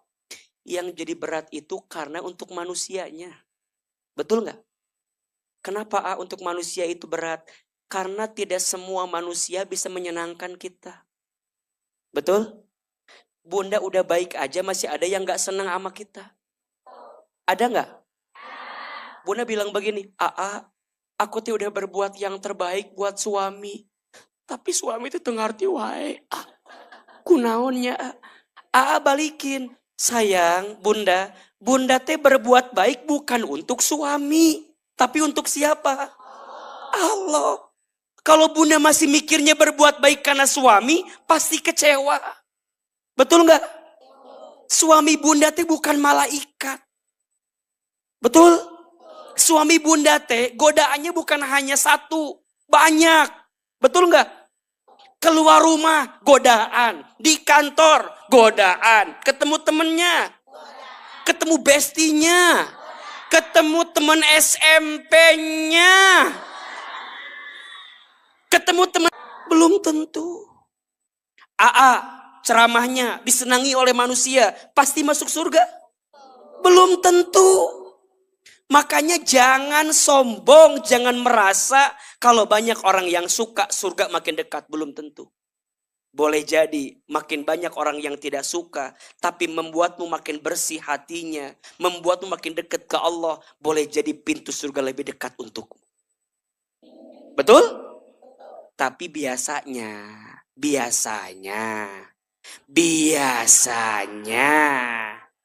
Yang jadi berat itu karena untuk manusianya. Betul nggak? Kenapa untuk manusia itu berat? Karena tidak semua manusia bisa menyenangkan kita. Betul? Bunda udah baik aja masih ada yang nggak senang sama kita. Ada nggak? Bunda bilang begini, aku tuh udah berbuat yang terbaik buat suami. Tapi suami itu tengarti wae. Kunaonnya. Balikin. Sayang, bunda. Bunda teh berbuat baik bukan untuk suami. Tapi untuk siapa? Allah. Kalau bunda masih mikirnya berbuat baik karena suami, pasti kecewa. Betul nggak? Suami bunda teh bukan malaikat. Betul? Suami bunda teh godaannya bukan hanya satu, banyak. Betul nggak? Keluar rumah godaan, di kantor godaan, ketemu temennya, ketemu bestinya, ketemu teman SMP-nya, ketemu teman belum tentu. Ceramahnya disenangi oleh manusia, pasti masuk surga? Belum tentu. Makanya jangan sombong, jangan merasa kalau banyak orang yang suka surga makin dekat. Belum tentu. Boleh jadi makin banyak orang yang tidak suka, tapi membuatmu makin bersih hatinya, membuatmu makin dekat ke Allah, boleh jadi pintu surga lebih dekat untukmu. Betul? Tapi biasanya,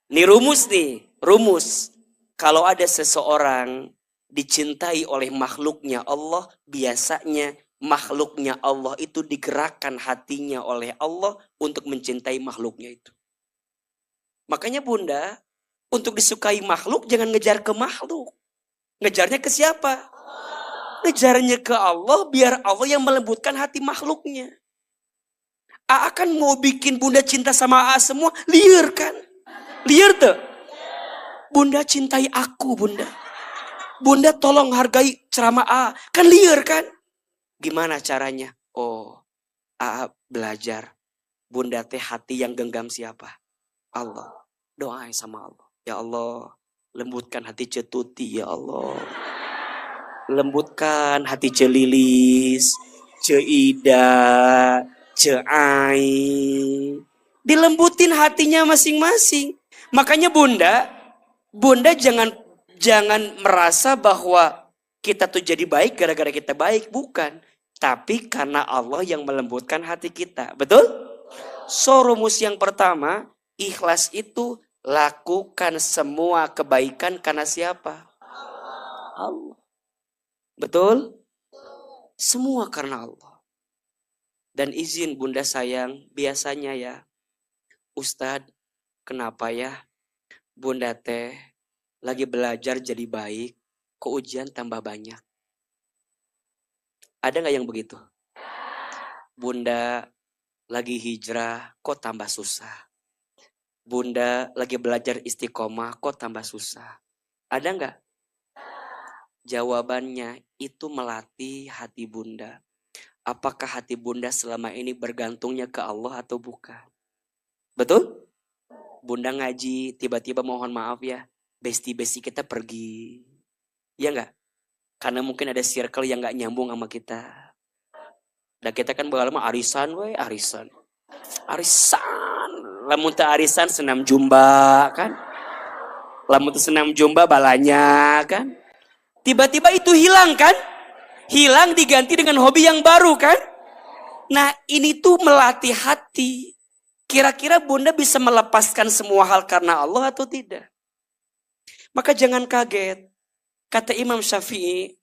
ini rumus nih, rumus. Kalau ada seseorang dicintai oleh makhluknya Allah, biasanya makhluknya Allah itu digerakkan hatinya oleh Allah untuk mencintai makhluknya itu. Makanya bunda, untuk disukai makhluk jangan ngejar ke makhluk. Ngejarnya ke siapa? Ngejarnya ke Allah biar Allah yang melembutkan hati makhluknya. Kan mau bikin bunda cinta sama semua, liar kan? Liar tuh. Bunda cintai aku, bunda. Bunda tolong hargai ceramah Kan liar kan? Gimana caranya? Belajar. Bunda teh hati yang genggam siapa? Allah. Doain sama Allah. Ya Allah, lembutkan hati Cetuti, ya Allah. Lembutkan hati Celilis, Ceida, Ceai. Dilembutin hatinya masing-masing. Makanya Bunda jangan merasa bahwa kita tuh jadi baik gara-gara kita baik. Bukan. Tapi karena Allah yang melembutkan hati kita. Betul? So, rumus yang pertama, ikhlas itu lakukan semua kebaikan karena siapa? Allah. Betul? Semua karena Allah. Dan izin bunda sayang, biasanya ya, Ustadz, kenapa ya Bunda teh lagi belajar jadi baik, kok ujian tambah banyak. Ada nggak yang begitu? Bunda lagi hijrah, kok tambah susah. Bunda lagi belajar istiqomah, kok tambah susah. Ada nggak? Jawabannya itu melatih hati bunda. Apakah hati bunda selama ini bergantungnya ke Allah atau bukan? Betul? Bunda ngaji, tiba-tiba mohon maaf ya, besti-besti kita pergi. Ya nggak? Karena mungkin ada circle yang nggak nyambung sama kita. Dan kita kan berlama arisan, arisan. Arisan. Lamun teu arisan senam jumba kan? Lamun teu senam jumba balanya kan? Tiba-tiba itu hilang kan? Hilang diganti dengan hobi yang baru kan? Nah ini tuh melatih hati. Kira-kira bunda bisa melepaskan semua hal karena Allah atau tidak? Maka jangan kaget. Kata Imam Syafi'i,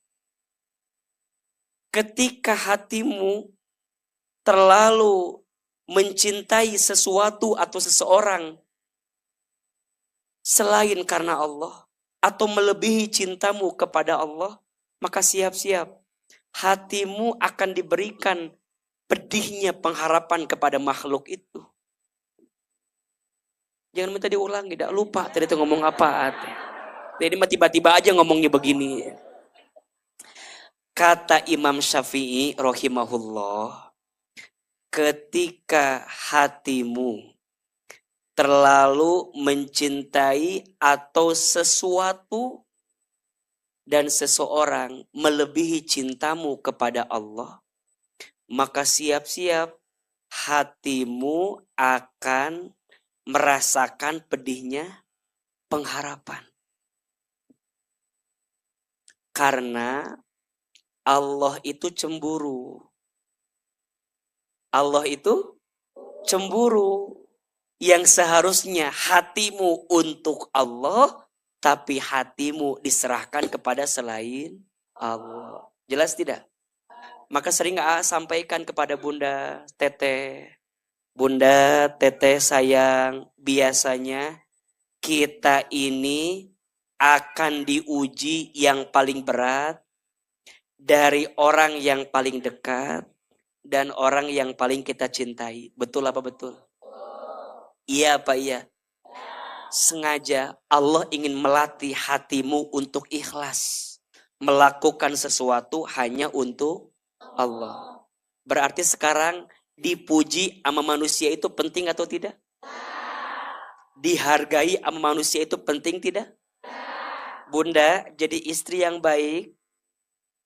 ketika hatimu terlalu mencintai sesuatu atau seseorang selain karena Allah, atau melebihi cintamu kepada Allah, maka siap-siap hatimu akan diberikan pedihnya pengharapan kepada makhluk itu. Jangan minta diulang, tidak lupa tadi itu ngomong apa. Jadi tiba-tiba aja ngomongnya begini. Kata Imam Syafi'i rahimahullah, ketika hatimu terlalu mencintai atau sesuatu dan seseorang melebihi cintamu kepada Allah, maka siap-siap hatimu akan merasakan pedihnya pengharapan. Karena Allah itu cemburu. Allah itu cemburu. Yang seharusnya hatimu untuk Allah, tapi hatimu diserahkan kepada selain Allah. Jelas tidak? Maka sering sampaikan kepada Bunda Teteh. Bunda Teteh sayang, biasanya kita ini akan diuji yang paling berat dari orang yang paling dekat dan orang yang paling kita cintai. Betul apa betul? Iya apa iya? Sengaja Allah ingin melatih hatimu untuk ikhlas. Melakukan sesuatu hanya untuk Allah. Berarti sekarang dipuji sama manusia itu penting atau tidak? Dihargai sama manusia itu penting tidak? Bunda jadi istri yang baik,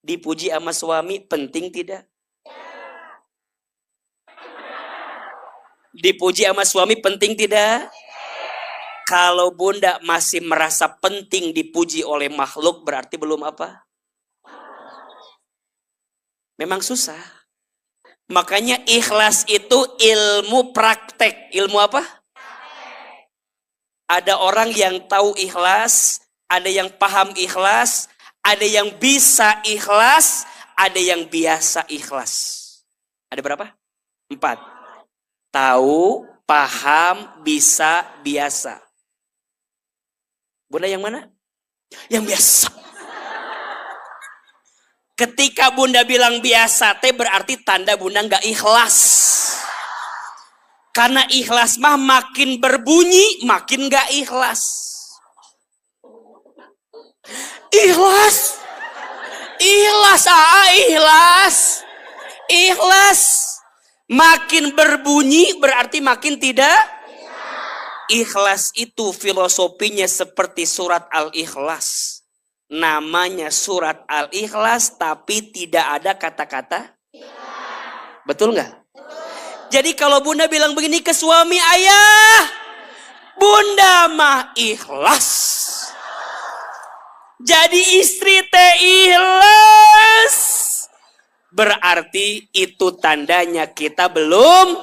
dipuji sama suami penting tidak? Dipuji sama suami penting tidak? Kalau bunda masih merasa penting dipuji oleh makhluk, berarti belum apa? Memang susah. Makanya ikhlas itu ilmu praktek. Ilmu apa? Ada orang yang tahu ikhlas, ada yang paham ikhlas, ada yang bisa ikhlas, ada yang biasa ikhlas. Ada berapa? 4. Tahu, paham, bisa, biasa. Bunda yang mana? Yang biasa. Ketika bunda bilang biasa, berarti tanda bunda nggak ikhlas. Karena ikhlas mah makin berbunyi, makin nggak ikhlas. Ikhlas. Ikhlas, ikhlas. Ikhlas. Makin berbunyi berarti makin tidak. Ikhlas itu filosofinya seperti surat Al-Ikhlas. Namanya surat Al-Ikhlas tapi tidak ada kata-kata. Betul nggak? Jadi kalau bunda bilang begini ke suami, ayah, bunda mah ikhlas. Jadi istri teh ikhlas. Berarti itu tandanya kita belum.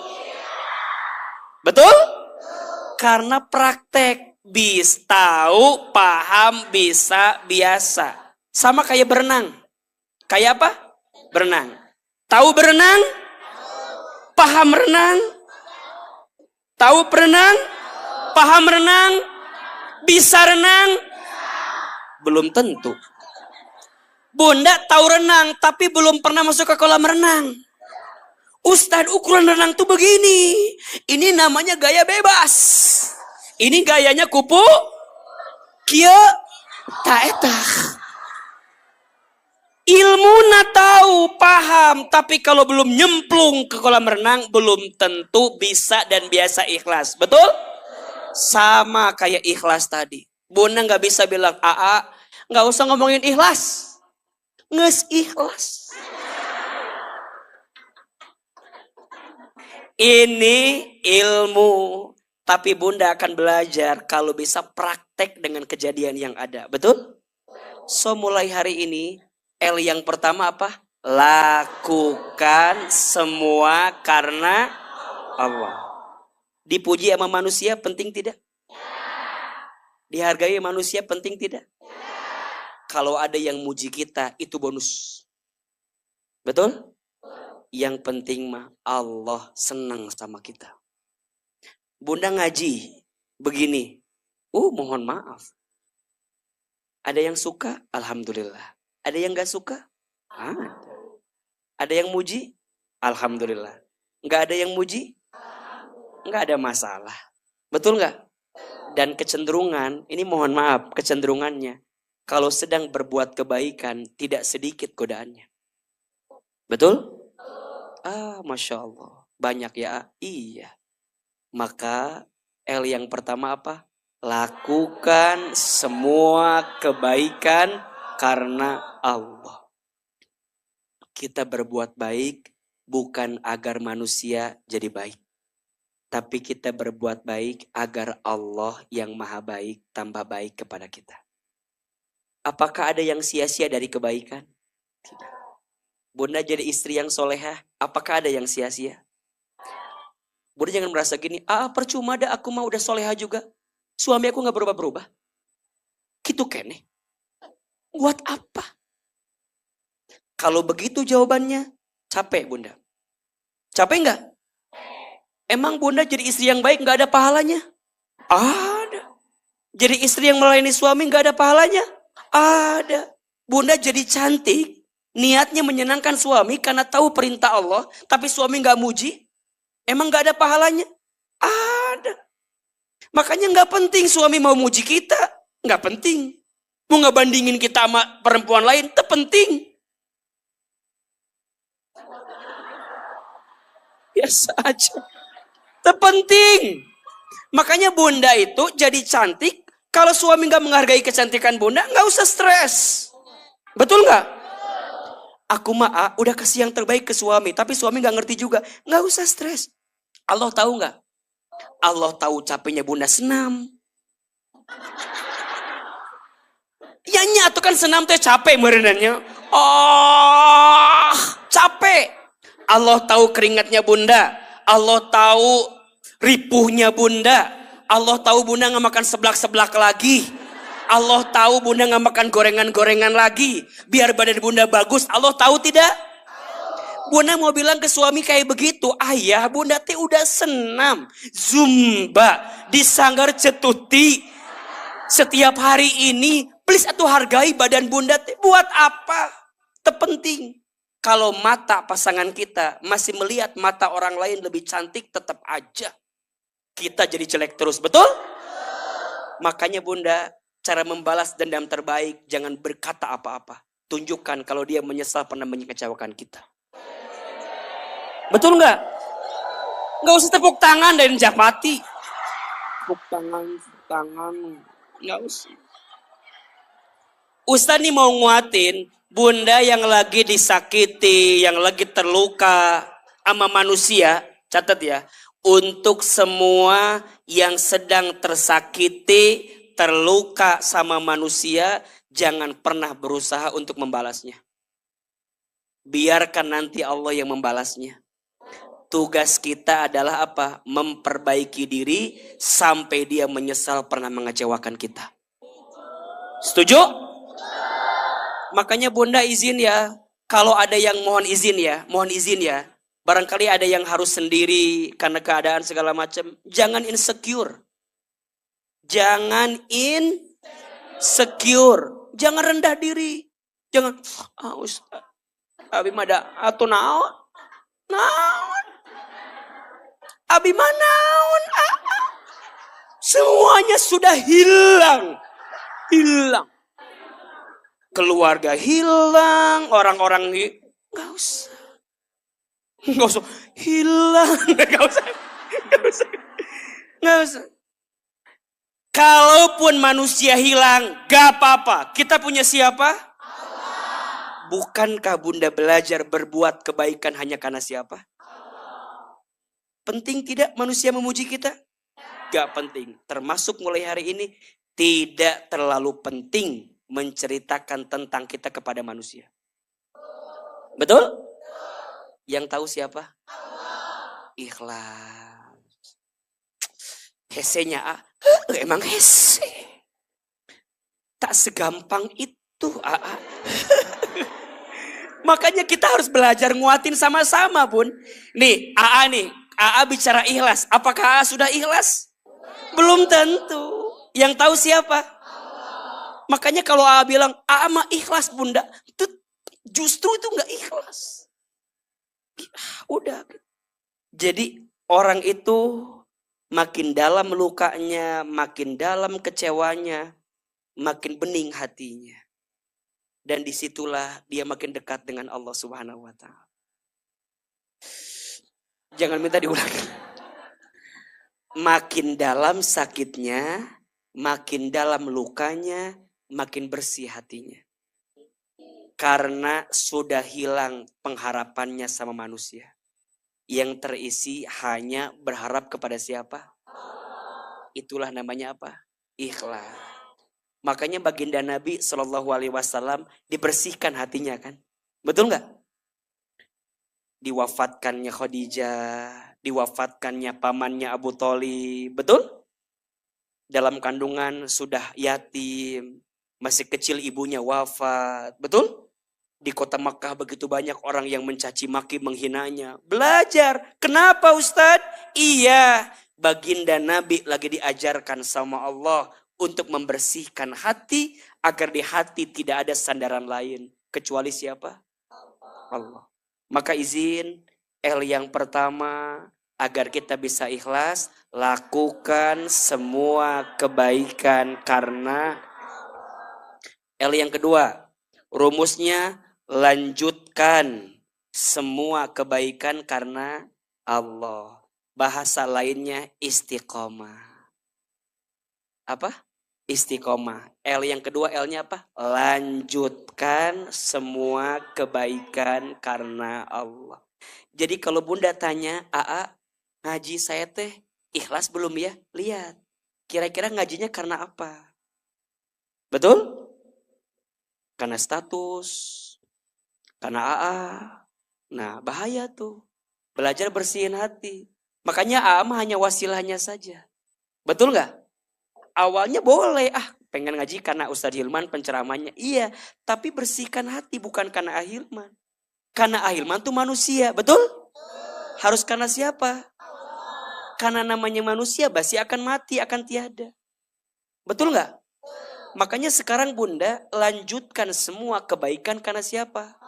Betul? Karena praktek. Tahu, paham, bisa, biasa. Sama kayak berenang. Kayak apa? Berenang. Tahu berenang? Paham renang? Tahu berenang? Paham renang? Bisa renang? Belum tentu. Bunda tahu renang, tapi belum pernah masuk ke kolam renang. Ustadz, ukuran renang tuh begini. Ini namanya gaya bebas. Ini gayanya kupu. Kia taetah. Ilmu na tahu, paham, tapi kalau belum nyemplung ke kolam renang, belum tentu bisa dan biasa ikhlas. Betul? Sama kayak ikhlas tadi. Bunda nggak bisa bilang, "Aa, nggak usah ngomongin ikhlas. Nges ikhlas." Ini ilmu. Tapi Bunda akan belajar kalau bisa praktek dengan kejadian yang ada. Betul? So mulai hari ini, L yang pertama apa? Lakukan semua karena Allah. Dipuji sama manusia penting tidak? Dihargai manusia penting tidak? Kalau ada yang muji kita, itu bonus. Betul? Yang penting mah Allah senang sama kita. Bunda ngaji begini. Mohon maaf. Ada yang suka? Alhamdulillah. Ada yang gak suka? Ada yang muji? Alhamdulillah. Gak ada yang muji? Gak ada masalah. Betul gak? Dan kecenderungan, ini mohon maaf kecenderungannya. Kalau sedang berbuat kebaikan, tidak sedikit godaannya. Betul? Masya Allah. Banyak ya? Iya. Maka L yang pertama apa? Lakukan semua kebaikan karena Allah. Kita berbuat baik bukan agar manusia jadi baik. Tapi kita berbuat baik agar Allah yang maha baik tambah baik kepada kita. Apakah ada yang sia-sia dari kebaikan? Tidak. Bunda jadi istri yang solehah, apakah ada yang sia-sia? Bunda jangan merasa gini, percuma dah aku mau udah solehah juga. Suami aku gak berubah-berubah. Gitu kene. Buat apa? Kalau begitu jawabannya, capek Bunda. Capek gak? Emang Bunda jadi istri yang baik gak ada pahalanya? Ada. Jadi istri yang melayani suami gak ada pahalanya? Ada. Bunda jadi cantik, niatnya menyenangkan suami karena tahu perintah Allah, tapi suami gak muji. Emang gak ada pahalanya? Ada. Makanya gak penting suami mau muji kita. Gak penting. Mau ngebandingin kita sama perempuan lain, itu penting. Biasa aja. Itu penting. Makanya Bunda itu jadi cantik. Kalau suami gak menghargai kecantikan Bunda, gak usah stres. Betul gak? Aku mah udah kasih yang terbaik ke suami, tapi suami gak ngerti juga. Gak usah stres. Allah tahu nggak? Allah tahu capeknya Bunda senam. Ya nyatu kan senam teh capek merenanya. Capek. Allah tahu keringatnya Bunda. Allah tahu ripuhnya Bunda. Allah tahu Bunda nggak makan seblak-seblak lagi. Allah tahu Bunda nggak makan gorengan-gorengan lagi. Biar badan Bunda bagus. Allah tahu tidak? Bunda mau bilang ke suami kayak begitu. Ayah, Bunda teh udah senam. Zumba. Di Sanggar Cetuti. Setiap hari ini. Please atuh hargai badan Bunda teh. Buat apa? Terpenting. Kalau mata pasangan kita masih melihat mata orang lain lebih cantik, tetap aja kita jadi jelek terus. Betul? Makanya Bunda, cara membalas dendam terbaik, jangan berkata apa-apa. Tunjukkan kalau dia menyesal pernah mengecewakan kita. Betul nggak? Nggak usah tepuk tangan dan japati. Tepuk tangan, nggak usah. Ustaz nih mau nguatin Bunda yang lagi disakiti, yang lagi terluka sama manusia. Catat ya, untuk semua yang sedang tersakiti, terluka sama manusia, jangan pernah berusaha untuk membalasnya. Biarkan nanti Allah yang membalasnya. Tugas kita adalah apa? Memperbaiki diri sampai dia menyesal pernah mengecewakan kita. Setuju? Makanya Bunda izin ya. Kalau ada yang mohon izin ya. Barangkali ada yang harus sendiri karena keadaan segala macam. Jangan insecure. Jangan insecure. Jangan rendah diri. Jangan, Ustaz, abi mada atau naon? Naon? Abi manaon? Semuanya sudah hilang. Hilang. Keluarga hilang, orang-orang nggak usah. Nggak usah hilang. Nggak usah. Nggak usah. Kalaupun manusia hilang, gak apa-apa. Kita punya siapa? Allah. Bukankah Bunda belajar berbuat kebaikan hanya karena siapa? Allah. Penting tidak manusia memuji kita? Gak penting. Termasuk mulai hari ini, tidak terlalu penting menceritakan tentang kita kepada manusia. Betul? Yang tahu siapa? Allah. Ikhlas. Hesenya emang hese. Tak segampang itu. Makanya kita harus belajar nguatin sama-sama, Bun. Nih, AA bicara ikhlas. Apakah AA sudah ikhlas? Belum tentu. Yang tahu siapa? Allah. Makanya kalau AA bilang, AA mah ikhlas, Bunda. Justru itu gak ikhlas. Udah. Jadi orang itu makin dalam lukanya, makin dalam kecewanya, makin bening hatinya. Dan disitulah dia makin dekat dengan Allah Subhanahu wa Ta'ala. Jangan minta diulang. Makin dalam sakitnya, makin dalam lukanya, makin bersih hatinya. Karena sudah hilang pengharapannya sama manusia. Yang terisi hanya berharap kepada siapa? Itulah namanya apa? Ikhlas. Makanya baginda Nabi SAW dibersihkan hatinya kan? Betul nggak? Diwafatkannya Khadijah, diwafatkannya pamannya Abu Thalib, betul? Dalam kandungan sudah yatim, masih kecil ibunya wafat, betul? Di kota Makkah begitu banyak orang yang mencaci maki, menghinanya. Belajar. Kenapa Ustadz? Iya, baginda Nabi lagi diajarkan sama Allah untuk membersihkan hati agar di hati tidak ada sandaran lain kecuali siapa? Allah. Maka izin yang pertama agar kita bisa ikhlas, lakukan semua kebaikan karena yang kedua, rumusnya lanjutkan semua kebaikan karena Allah. Bahasa lainnya istiqomah. Apa? Istiqomah. Yang kedua L-nya apa? Lanjutkan semua kebaikan karena Allah. Jadi kalau Bunda tanya, ngaji saya teh ikhlas belum ya? Lihat. Kira-kira ngajinya karena apa? Betul? Karena status. Karena Nah bahaya tuh. Belajar bersihin hati. Makanya mah hanya wasilahnya saja. Betul gak? Awalnya boleh. Pengen ngaji karena Ustadz Hilman penceramanya. Iya. Tapi bersihkan hati bukan karena Hilman. Karena Hilman tuh manusia. Betul? Harus karena siapa? Karena namanya manusia pasti akan mati, akan tiada. Betul gak? Makanya sekarang Bunda lanjutkan semua kebaikan karena siapa?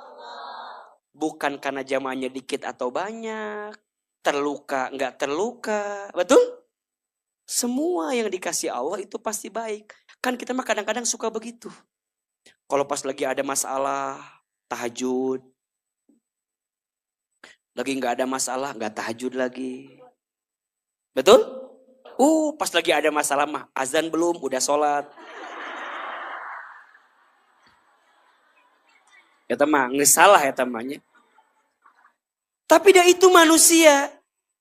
Bukan karena jamaahnya dikit atau banyak, terluka nggak terluka, betul? Semua yang dikasih Allah itu pasti baik. Kan kita mah kadang-kadang suka begitu. Kalau pas lagi ada masalah, tahajud. Lagi nggak ada masalah, nggak tahajud lagi. Betul? Pas lagi ada masalah mah, azan belum, udah sholat. Ya teman, nggak salah ya temannya. Tapi dia itu manusia.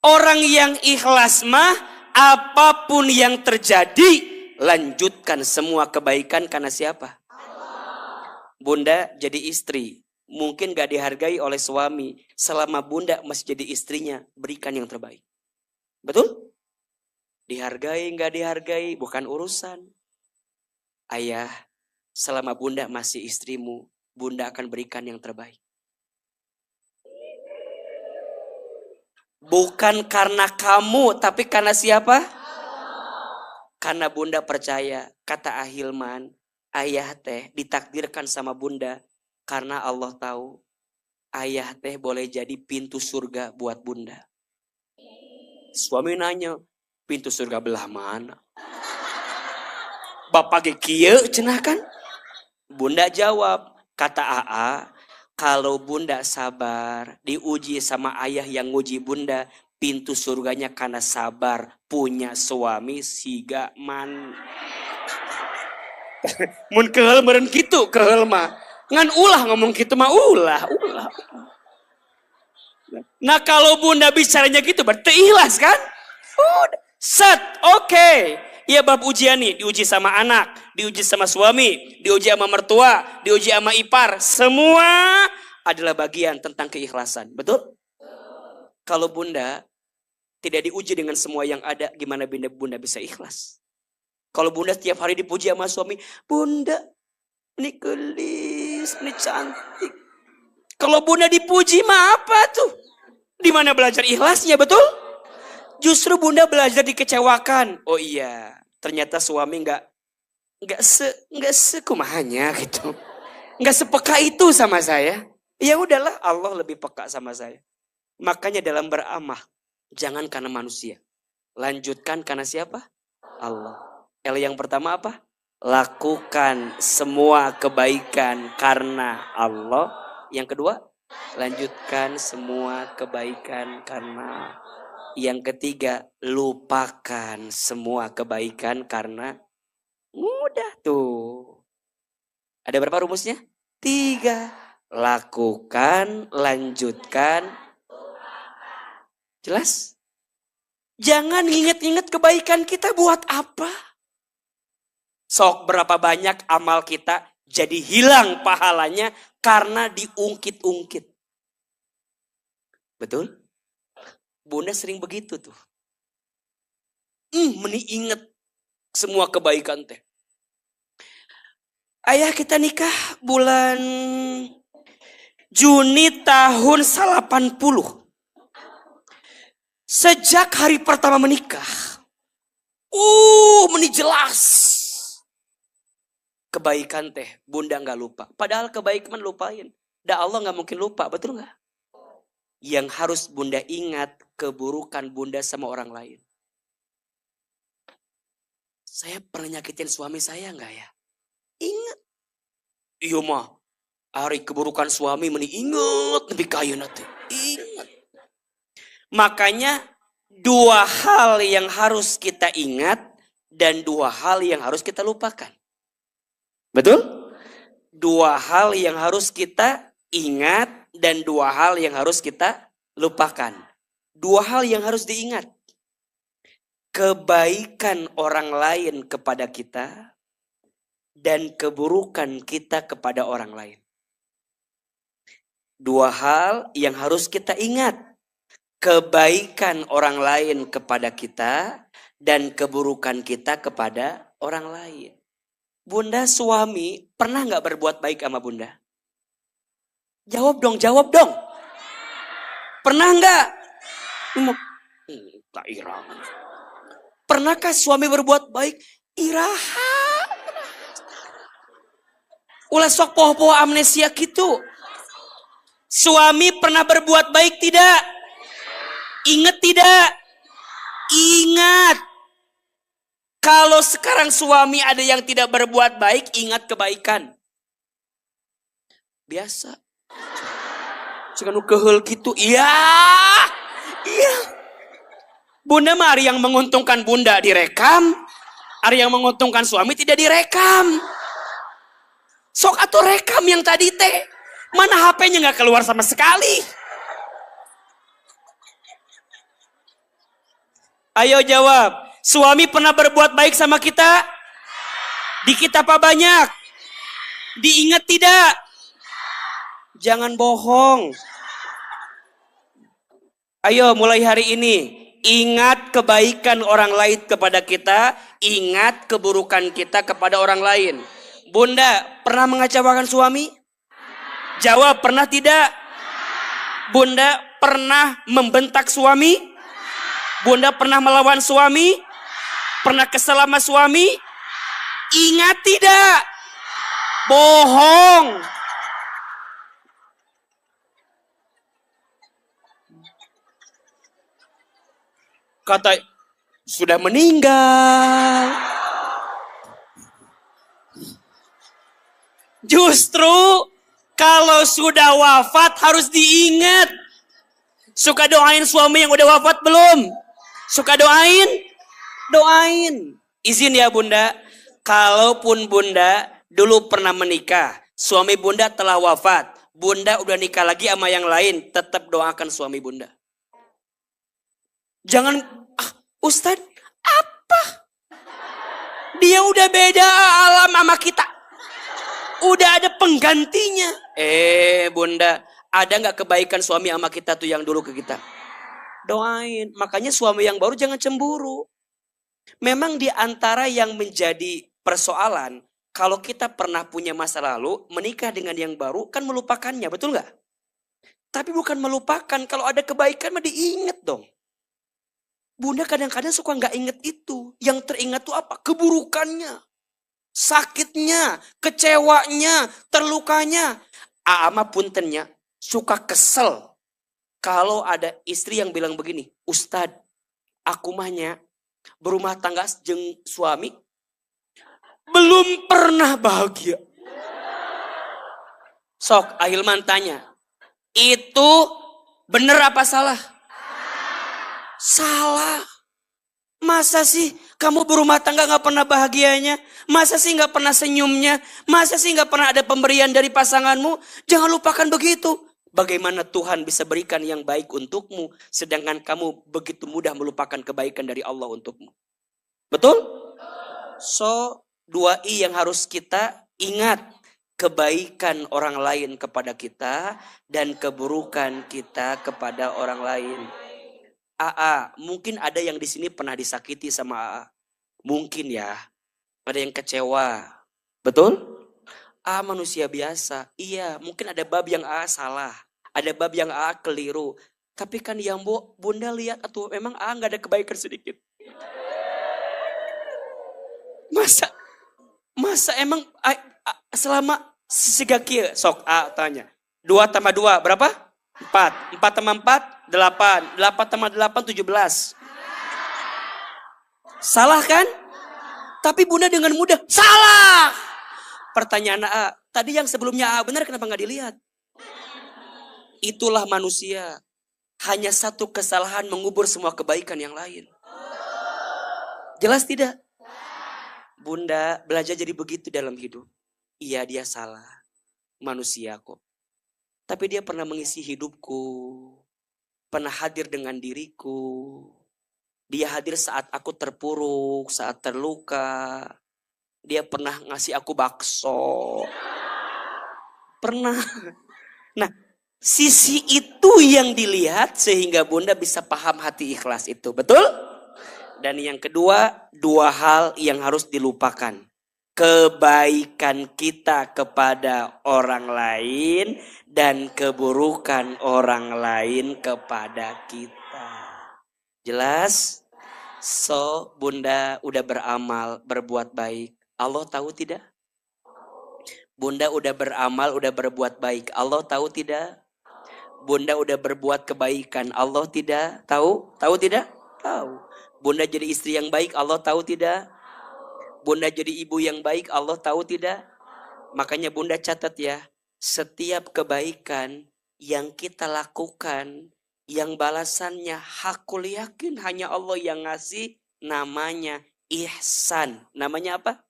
Orang yang ikhlas mah apapun yang terjadi, lanjutkan semua kebaikan karena siapa? Allah. Bunda jadi istri, mungkin gak dihargai oleh suami. Selama Bunda masih jadi istrinya, berikan yang terbaik. Betul? Dihargai gak dihargai bukan urusan. Ayah, selama Bunda masih istrimu, Bunda akan berikan yang terbaik. Bukan karena kamu, tapi karena siapa? Allah. Karena bunda percaya, kata Ahilman, ayah teh ditakdirkan sama bunda. Karena Allah tahu, ayah teh boleh jadi pintu surga buat bunda. Suami nanya, pintu surga belah mana? Bapak ge kieu cenah kan? Bunda jawab, kata AA, kalau bunda sabar, diuji sama ayah yang nguji bunda, pintu surganya karena sabar, punya suami siga man. Mun keheul meureun kitu, keheul mah. Ngan ulah ngomong kitu mah ulah. Nah kalau bunda bicaranya gitu berarti ikhlas kan? Udah. Set, oke. Iya bab ujian nih, diuji sama anak, diuji sama suami, diuji sama mertua, diuji sama ipar. Semua adalah bagian tentang keikhlasan. Betul? Kalau bunda tidak diuji dengan semua yang ada, gimana bunda bisa ikhlas? Kalau bunda setiap hari dipuji sama suami, bunda, ini gelis, ini cantik. Kalau bunda dipuji mah apa tuh? Di mana belajar ikhlasnya, betul? Justru bunda belajar dikecewakan. Oh iya, ternyata suami nggak sekumahanya gitu, nggak sepeka itu sama saya. Ya udahlah, Allah lebih peka sama saya. Makanya dalam beramal, jangan karena manusia, lanjutkan karena siapa? Allah. L yang pertama apa? Lakukan semua kebaikan karena Allah. Yang kedua, lanjutkan semua kebaikan karena. Yang ketiga, lupakan semua kebaikan karena. Mudah tuh. Ada berapa rumusnya? 3. Lakukan, lanjutkan. Jelas? Jangan inget-inget kebaikan kita buat apa? Sok berapa banyak amal kita jadi hilang pahalanya karena diungkit-ungkit. Betul? Bunda sering begitu tuh. Meni inget semua kebaikan teh. Ayah kita nikah bulan Juni tahun 80. Sejak hari pertama menikah. Meni jelas. Kebaikan teh bunda gak lupa. Padahal kebaikan lupain. Dan Allah gak mungkin lupa, betul gak? Yang harus bunda ingat keburukan bunda sama orang lain. Saya pernah nyakitin suami saya gak ya? Ingat. Iya mah. Hari keburukan suami meni ingat. Lebih kayu nanti. Ingat. Makanya 2 hal yang harus kita ingat. Dan 2 hal yang harus kita lupakan. Betul? 2 hal yang harus kita ingat. Dan 2 hal yang harus kita lupakan. 2 hal yang harus diingat. Kebaikan orang lain kepada kita. Dan keburukan kita kepada orang lain. 2 hal yang harus kita ingat. Kebaikan orang lain kepada kita. Dan keburukan kita kepada orang lain. Bunda suami pernah gak berbuat baik sama bunda? Jawab dong. Pernah gak? Tak irang. Pernahkah suami berbuat baik? Iraha. Ulah sok poho-poho amnesia gitu. Suami pernah berbuat baik tidak? Ingat tidak? Ingat. Kalau sekarang suami ada yang tidak berbuat baik, ingat kebaikan. Biasa. Sekarang keheul gitu. Iya. Bunda mah hari yang menguntungkan bunda direkam. Hari yang menguntungkan suami tidak direkam. Sok atuh rekam yang tadi teh. Mana HP-nya gak keluar sama sekali. Ayo jawab. Suami pernah berbuat baik sama kita? Dikit apa banyak? Diingat tidak? Jangan bohong. Ayo mulai hari ini. Ingat kebaikan orang lain kepada kita. Ingat keburukan kita kepada orang lain. Bunda pernah mengecewakan suami? Jawab, pernah tidak? Bunda pernah membentak suami? Bunda pernah melawan suami? Pernah kesel sama suami? Ingat tidak? Bohong. Kata sudah meninggal. Justru kalau sudah wafat harus diingat. Suka doain suami yang udah wafat belum? Suka doain? Doain. Izin ya bunda, kalaupun bunda dulu pernah menikah, suami bunda telah wafat, bunda udah nikah lagi sama yang lain, tetap doakan suami bunda. Jangan, Ustadz, apa? Dia udah beda alam sama kita. Udah ada penggantinya. Bunda, ada gak kebaikan suami sama kita tuh yang dulu ke kita? Doain. Makanya suami yang baru jangan cemburu. Memang di antara yang menjadi persoalan, kalau kita pernah punya masa lalu, menikah dengan yang baru kan melupakannya, betul gak? Tapi bukan melupakan, kalau ada kebaikan mah diingat dong. Bunda kadang-kadang suka gak inget itu. Yang teringat tuh apa? Keburukannya. Sakitnya, kecewanya, terlukanya. Ama puntennya suka kesel kalau ada istri yang bilang begini, Ustadz, aku mahnya berumah tangga jeung suami belum pernah bahagia. Sok Ahilman tanya, itu bener apa salah? Salah. Masa sih kamu berumah tangga gak pernah bahagianya? Masa sih gak pernah senyumnya? Masa sih gak pernah ada pemberian dari pasanganmu? Jangan lupakan begitu. Bagaimana Tuhan bisa berikan yang baik untukmu, sedangkan kamu begitu mudah melupakan kebaikan dari Allah untukmu. Betul? So, 2I yang harus kita ingat. Kebaikan orang lain kepada kita dan keburukan kita kepada orang lain. AA, mungkin ada yang di sini pernah disakiti sama AA. Mungkin ya. Ada yang kecewa. Betul? AA manusia biasa. Iya, mungkin ada bab yang AA salah. Ada bab yang AA keliru. Tapi kan yang bunda lihat atau memang AA gak ada kebaikan sedikit. Masa emang selama segakia sok AA tanya. 2 tambah 2 berapa? 4. 4 tambah 4 8. 8 tambah 8 17. Salah kan? Tapi bunda dengan mudah salah. Pertanyaan AA, tadi yang sebelumnya AA benar kenapa gak dilihat? Itulah manusia. Hanya satu kesalahan mengubur semua kebaikan yang lain. Jelas tidak? Bunda belajar jadi begitu dalam hidup. Iya dia salah. Manusia kok. Tapi dia pernah mengisi hidupku. Pernah hadir dengan diriku. Dia hadir saat aku terpuruk, saat terluka. Dia pernah ngasih aku bakso. Pernah. Nah, sisi itu yang dilihat sehingga bunda bisa paham hati ikhlas itu. Betul? Dan yang kedua, 2 hal yang harus dilupakan. Kebaikan kita kepada orang lain dan keburukan orang lain kepada kita. Jelas? So, bunda udah beramal, berbuat baik. Allah tahu tidak? Bunda udah beramal, udah berbuat baik. Allah tahu tidak? Bunda udah berbuat kebaikan. Allah tidak tahu? Tahu tidak? Tahu. Bunda jadi istri yang baik. Allah tahu tidak? Bunda jadi ibu yang baik. Allah tahu tidak? Makanya bunda catat ya. Setiap kebaikan yang kita lakukan, yang balasannya hakul yakin hanya Allah yang ngasih, namanya ihsan. Namanya apa?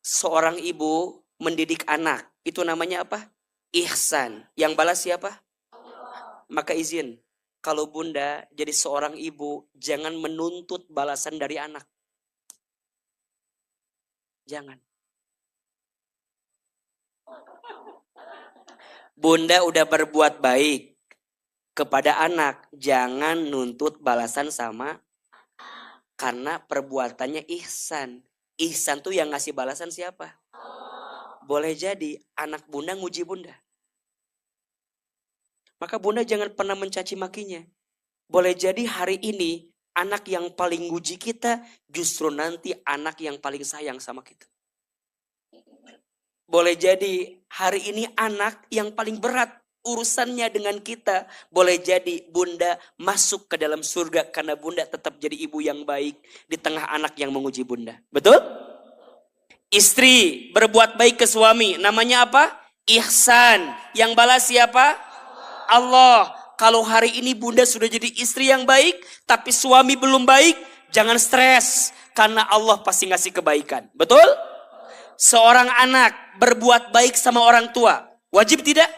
Seorang ibu mendidik anak. Itu namanya apa? Ihsan. Yang balas siapa? Maka izin, kalau bunda jadi seorang ibu, jangan menuntut balasan dari anak. Jangan. Bunda udah berbuat baik kepada anak, jangan nuntut balasan sama, karena perbuatannya ihsan. Ihsan tuh yang ngasih balasan siapa? Boleh jadi anak bunda nguji bunda. Maka bunda jangan pernah mencaci makinya. Boleh jadi hari ini anak yang paling nguji kita justru nanti anak yang paling sayang sama kita. Boleh jadi hari ini anak yang paling berat urusannya dengan kita. Boleh jadi bunda masuk ke dalam surga karena bunda tetap jadi ibu yang baik di tengah anak yang menguji bunda. Betul? Istri berbuat baik ke suami, namanya apa? Ihsan. Yang balas siapa? Allah. Kalau hari ini bunda sudah jadi istri yang baik, tapi suami belum baik, jangan stres. Karena Allah pasti ngasih kebaikan. Betul? Seorang anak berbuat baik sama orang tua, wajib tidak?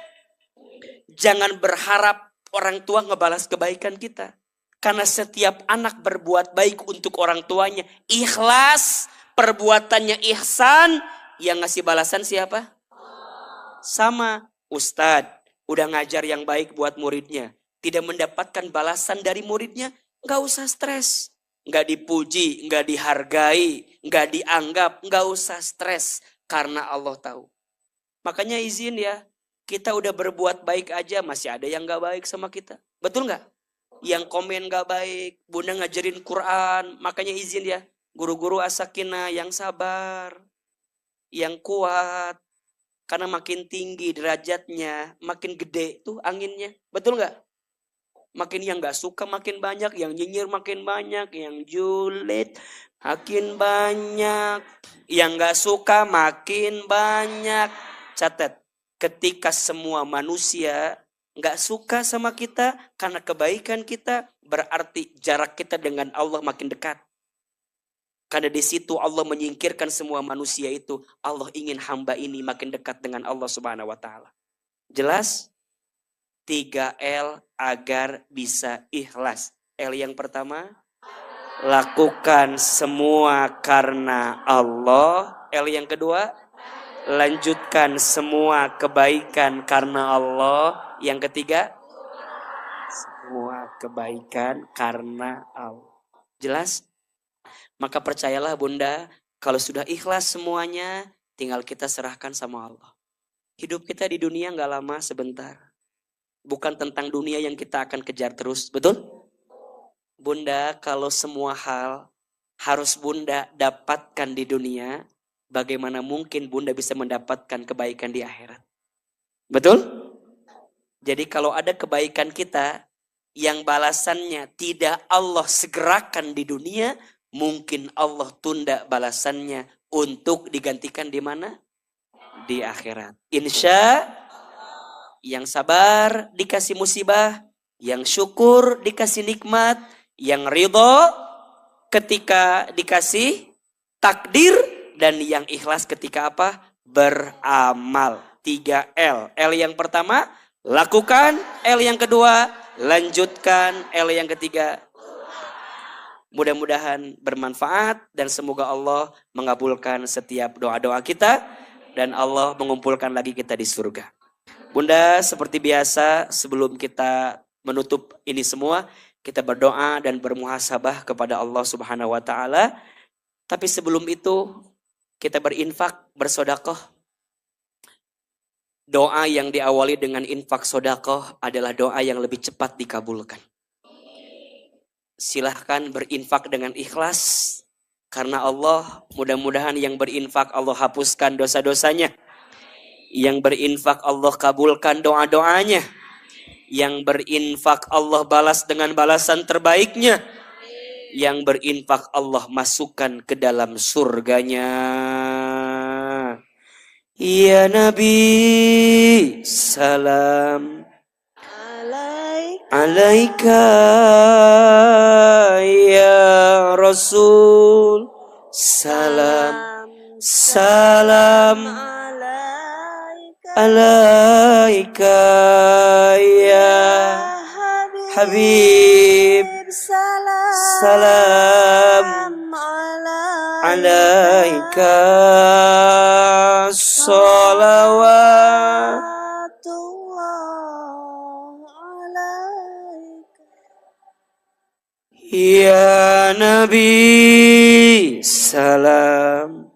Jangan berharap orang tua ngebalas kebaikan kita. Karena setiap anak berbuat baik untuk orang tuanya, ikhlas, perbuatannya ihsan, yang ngasih balasan siapa? Sama Ustadz. Udah ngajar yang baik buat muridnya, tidak mendapatkan balasan dari muridnya, gak usah stres. Gak dipuji, gak dihargai, gak dianggap, gak usah stres. Karena Allah tahu. Makanya izin ya, kita udah berbuat baik aja masih ada yang gak baik sama kita. Betul gak? Yang komen gak baik, bunda ngajarin Quran, makanya izin ya, guru-guru asakina yang sabar, yang kuat. Karena makin tinggi derajatnya, makin gede tuh anginnya. Betul nggak? Makin yang nggak suka makin banyak, yang nyinyir makin banyak, yang julid makin banyak, yang nggak suka makin banyak. Catat, ketika semua manusia nggak suka sama kita karena kebaikan kita, berarti jarak kita dengan Allah makin dekat. Karena di situ Allah menyingkirkan semua manusia itu. Allah ingin hamba ini makin dekat dengan Allah Subhanahu wa taala. Jelas? 3L agar bisa ikhlas. L yang pertama, lakukan semua karena Allah. L yang kedua, lanjutkan semua kebaikan karena Allah. Yang ketiga, semua kebaikan karena Allah. Jelas? Maka percayalah bunda, kalau sudah ikhlas semuanya, tinggal kita serahkan sama Allah. Hidup kita di dunia gak lama, sebentar. Bukan tentang dunia yang kita akan kejar terus, betul? Bunda, kalau semua hal harus bunda dapatkan di dunia, bagaimana mungkin bunda bisa mendapatkan kebaikan di akhirat? Betul? Jadi kalau ada kebaikan kita, yang balasannya tidak Allah segerakan di dunia, mungkin Allah tunda balasannya untuk digantikan di mana? Di akhirat. Insya yang sabar dikasih musibah, yang syukur dikasih nikmat, yang ridho ketika dikasih takdir, dan yang ikhlas ketika apa? Beramal. 3L. L yang pertama, lakukan. L yang kedua, lanjutkan. L yang ketiga, mudah-mudahan bermanfaat dan semoga Allah mengabulkan setiap doa-doa kita dan Allah mengumpulkan lagi kita di surga. Bunda, seperti biasa sebelum kita menutup ini semua, kita berdoa dan bermuhasabah kepada Allah Subhanahu wa taala. Tapi sebelum itu kita berinfak, bersedekah. Doa yang diawali dengan infak sedekah adalah doa yang lebih cepat dikabulkan. Silahkan berinfak dengan ikhlas. Karena Allah, mudah-mudahan yang berinfak Allah hapuskan dosa-dosanya. Yang berinfak Allah kabulkan doa-doanya. Yang berinfak Allah balas dengan balasan terbaiknya. Yang berinfak Allah masukkan ke dalam surganya. Ya Nabi, salam alaika ya Rasul, salam salam alaika ya Habib, salam alaika salawat ya Nabi, salam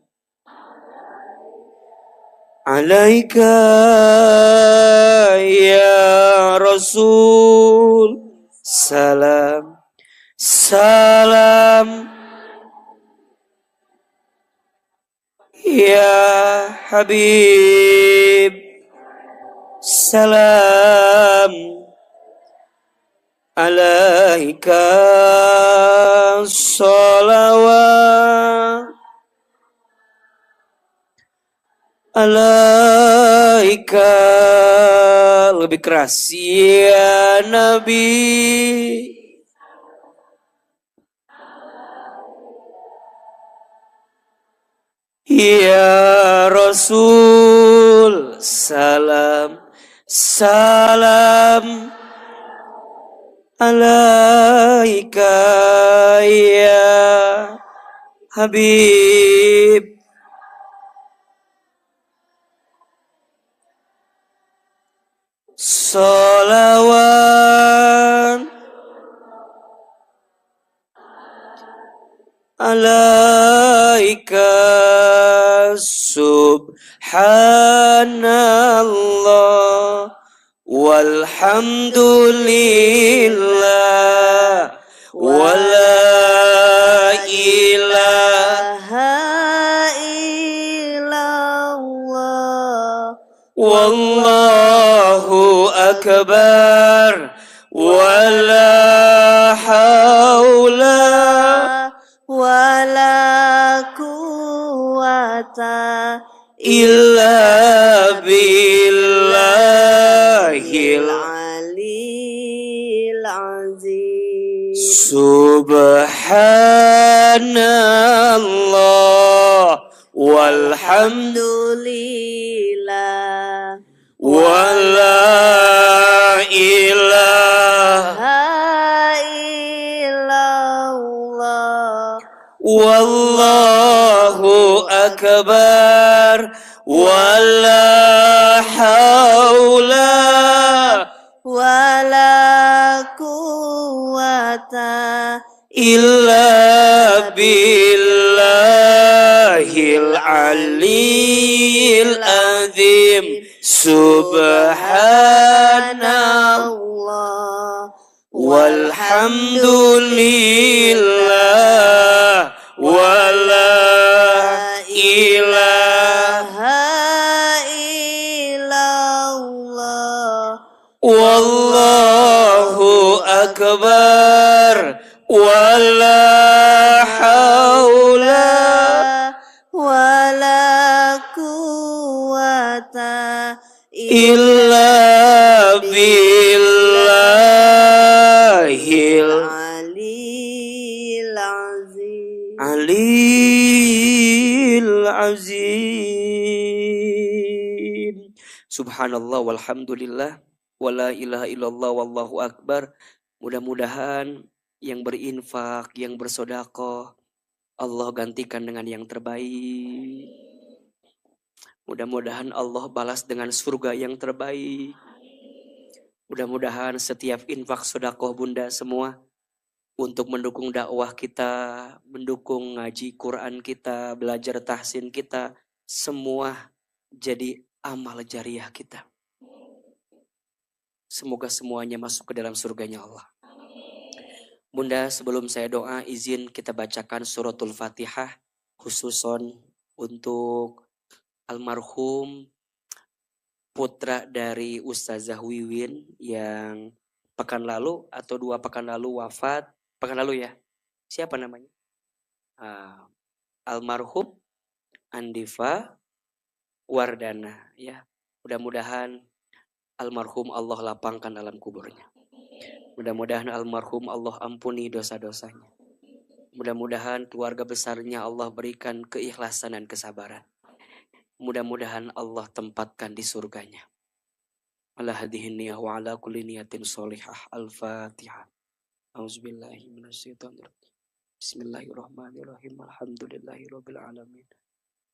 alaika ya Rasul, salam salam ya Habib, salam alaika salawat alaika, lebih keras, ya Nabi, ya Rasul, salam salam alaika ya Habib, salawat alaika, subhanallah walhamdulillah wala ilaha illallah wallahu akbar wala haula wala quwata illa billahil aliyil azim. Subhanallah walhamdulillah wala ilaha illallah wallahu akbar wala haula wala quwata illa billahil aliyil azim. Subhanallah walhamdulillah wala ilaha illallah wallahu akbar wala haula wala quwata illa billahil aliyil azim. Aliyil azim. Subhanallah walhamdulillah wala ilaha illallah wallahu akbar. Mudah-mudahan yang berinfak, yang bersedekah, Allah gantikan dengan yang terbaik. Mudah-mudahan Allah balas dengan surga yang terbaik. Mudah-mudahan setiap infak sedekah bunda semua untuk mendukung dakwah kita, mendukung ngaji Quran kita, belajar tahsin kita, semua jadi amal jariah kita. Semoga semuanya masuk ke dalam surganya Allah. Bunda, sebelum saya doa, izin kita bacakan suratul Fatihah khususon untuk almarhum putra dari Ustazah Wiwin yang pekan lalu atau 2 pekan lalu wafat. Pekan lalu ya. Siapa namanya? Almarhum Andifa Wardana ya. Mudah-mudahan almarhum Allah lapangkan alam kuburnya. Mudah-mudahan almarhum Allah ampuni dosa-dosanya. Mudah-mudahan keluarga besarnya Allah berikan keikhlasan dan kesabaran. Mudah-mudahan Allah tempatkan di surganya. Ala hadhihi niyah wa ala kulli niyatin sholihah. Al-Fatihah. Auzubillahi minasyaitonir rajim. Bismillahirrahmanirrahim. Alhamdulillahirabbil alamin.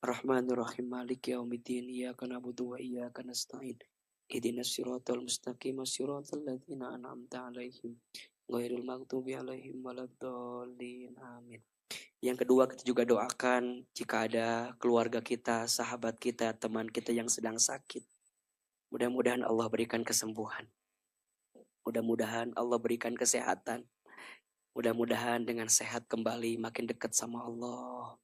Arrahmanirrahim. Maliki yaumiddin. Iyyaka na'budu wa iyyaka nasta'in. Ihdinas siratal mustaqim. Siratal ladzina an'amta 'alaihim ghairil maghdubi 'alaihim waladdallin. Amin. Yang kedua, kita juga doakan jika ada keluarga kita, sahabat kita, teman kita yang sedang sakit. Mudah-mudahan Allah berikan kesembuhan. Mudah-mudahan Allah berikan kesehatan. Mudah-mudahan dengan sehat kembali, makin dekat sama Allah.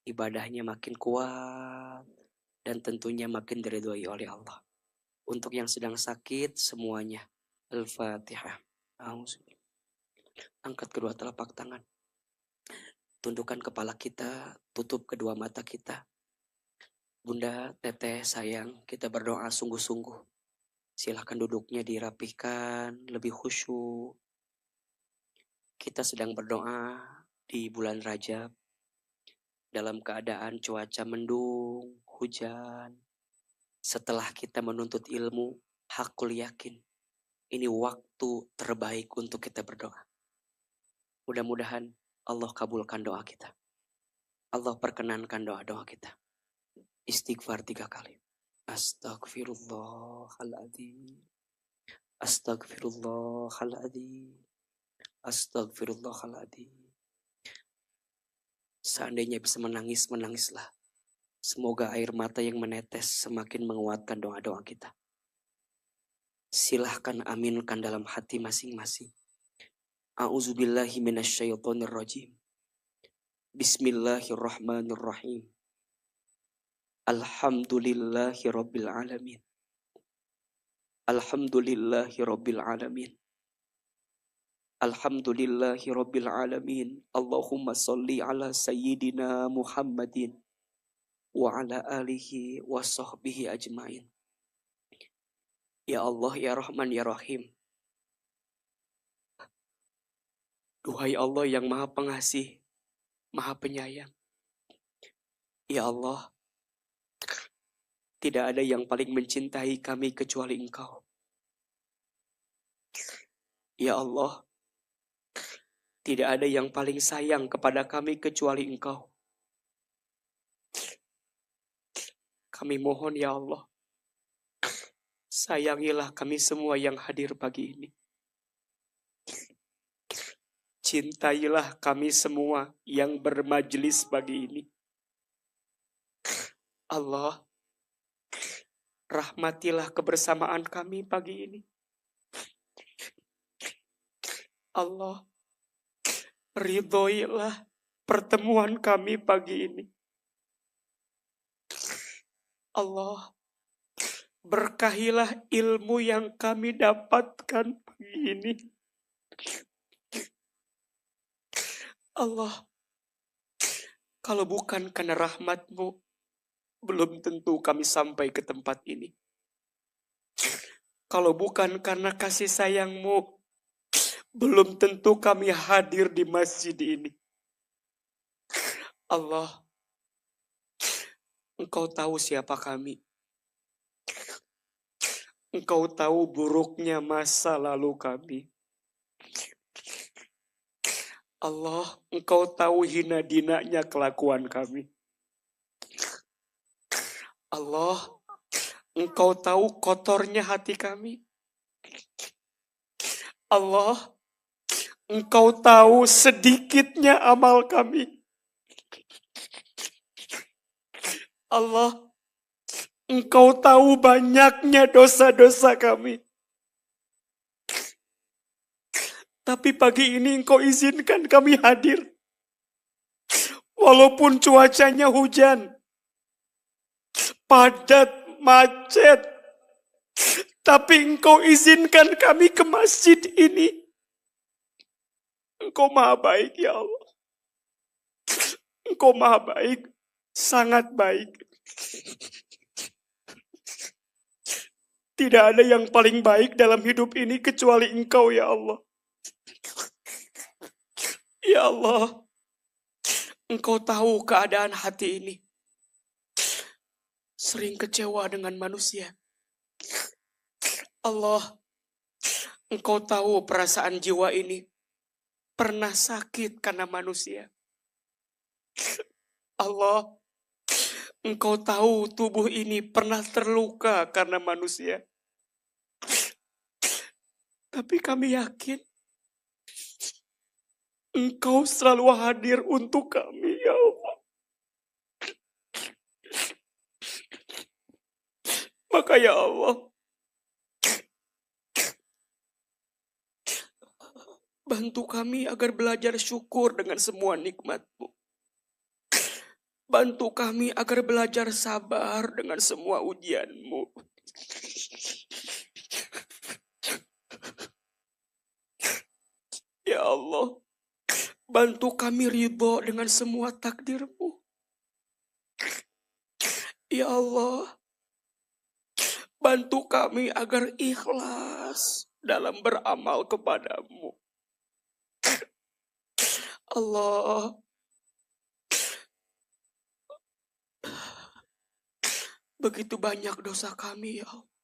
Ibadahnya makin kuat. Dan tentunya makin diridhoi oleh Allah. Untuk yang sedang sakit semuanya. Al-Fatihah. Angkat kedua telapak tangan. Tundukkan kepala kita. Tutup kedua mata kita. Bunda, teteh, sayang. Kita berdoa sungguh-sungguh. Silahkan duduknya dirapihkan. Lebih khusyuk. Kita sedang berdoa di bulan Rajab. Dalam keadaan cuaca mendung, hujan. Setelah kita menuntut ilmu, hakul yakin. Ini waktu terbaik untuk kita berdoa. Mudah-mudahan Allah kabulkan doa kita. Allah perkenankan doa-doa kita. Istighfar 3 kali. Astaghfirullahaladzim. Astaghfirullahaladzim. Astaghfirullahaladzim. Seandainya bisa menangis, menangislah. Semoga air mata yang menetes semakin menguatkan doa-doa kita. Silahkan aminkan dalam hati masing-masing. A'udzubillahi minasyaitonirrajim. Bismillahirrahmanirrahim. Alhamdulillahi rabbil alamin. Alhamdulillahi rabbil alamin. Alhamdulillahi rabbil alamin. Allahumma salli ala sayyidina Muhammadin wa ala alihi wa sahbihi ajmain. Ya Allah, ya Rahman, ya Rahim. Duhai Allah yang maha pengasih, maha penyayang. Ya Allah, tidak ada yang paling mencintai kami kecuali Engkau. Ya Allah, tidak ada yang paling sayang kepada kami kecuali Engkau. Kami mohon ya Allah, sayangilah kami semua yang hadir pagi ini. Cintailah kami semua yang bermajlis pagi ini. Allah, rahmatilah kebersamaan kami pagi ini. Allah, ridhoilah pertemuan kami pagi ini. Allah, berkahilah ilmu yang kami dapatkan pagi ini. Allah, kalau bukan karena rahmat-Mu, belum tentu kami sampai ke tempat ini. Kalau bukan karena kasih sayang-Mu, belum tentu kami hadir di masjid ini. Allah, Engkau tahu siapa kami. Engkau tahu buruknya masa lalu kami. Allah, Engkau tahu hina dinanya kelakuan kami. Allah, Engkau tahu kotornya hati kami. Allah, Engkau tahu sedikitnya amal kami. Allah, Engkau tahu banyaknya dosa-dosa kami. Tapi pagi ini Engkau izinkan kami hadir. Walaupun cuacanya hujan, padat, macet. Tapi Engkau izinkan kami ke masjid ini. Engkau maha baik ya Allah. Engkau maha baik, sangat baik. Tidak ada yang paling baik dalam hidup ini kecuali Engkau ya Allah. Ya Allah, Engkau tahu keadaan hati ini. Sering kecewa dengan manusia. Allah, Engkau tahu perasaan jiwa ini pernah sakit karena manusia. Allah, Engkau tahu tubuh ini pernah terluka karena manusia. Tapi kami yakin Engkau selalu hadir untuk kami, ya Allah. Maka ya Allah, Bantu kami agar belajar syukur dengan semua nikmat-Mu. Bantu kami agar belajar sabar dengan semua ujian-Mu. Ya Allah, bantu kami ridho dengan semua takdir-Mu. Ya Allah, bantu kami agar ikhlas dalam beramal kepadamu. Allah, begitu banyak dosa kami ya Allah.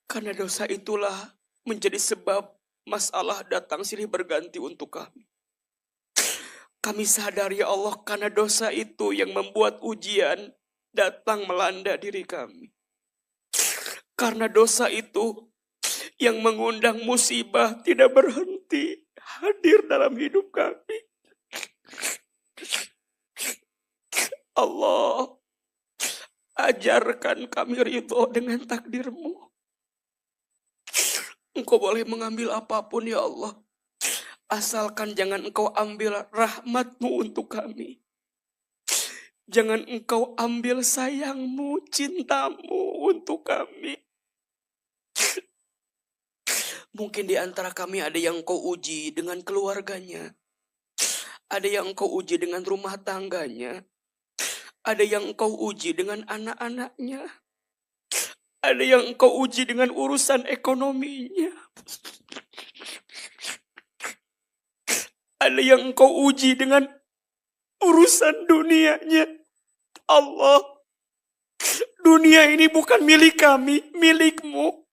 Karena dosa itulah menjadi sebab masalah datang silih berganti untuk kami. Kami sadar ya Allah, karena dosa itu yang membuat ujian datang melanda diri kami. Karena dosa itu yang mengundang musibah tidak berhenti hadir dalam hidup kami. Allah, ajarkan kami ridho dengan takdir-Mu. Engkau boleh mengambil apapun ya Allah. Asalkan jangan Engkau ambil rahmat-Mu untuk kami. Jangan Engkau ambil sayang-Mu, cinta-Mu untuk kami. Mungkin di antara kami ada yang Engkau uji dengan keluarganya. Ada yang Engkau uji dengan rumah tangganya. Ada yang Engkau uji dengan anak-anaknya. Ada yang Engkau uji dengan urusan ekonominya. Ada yang Engkau uji dengan urusan dunianya. Allah, dunia ini bukan milik kami, milik-Mu.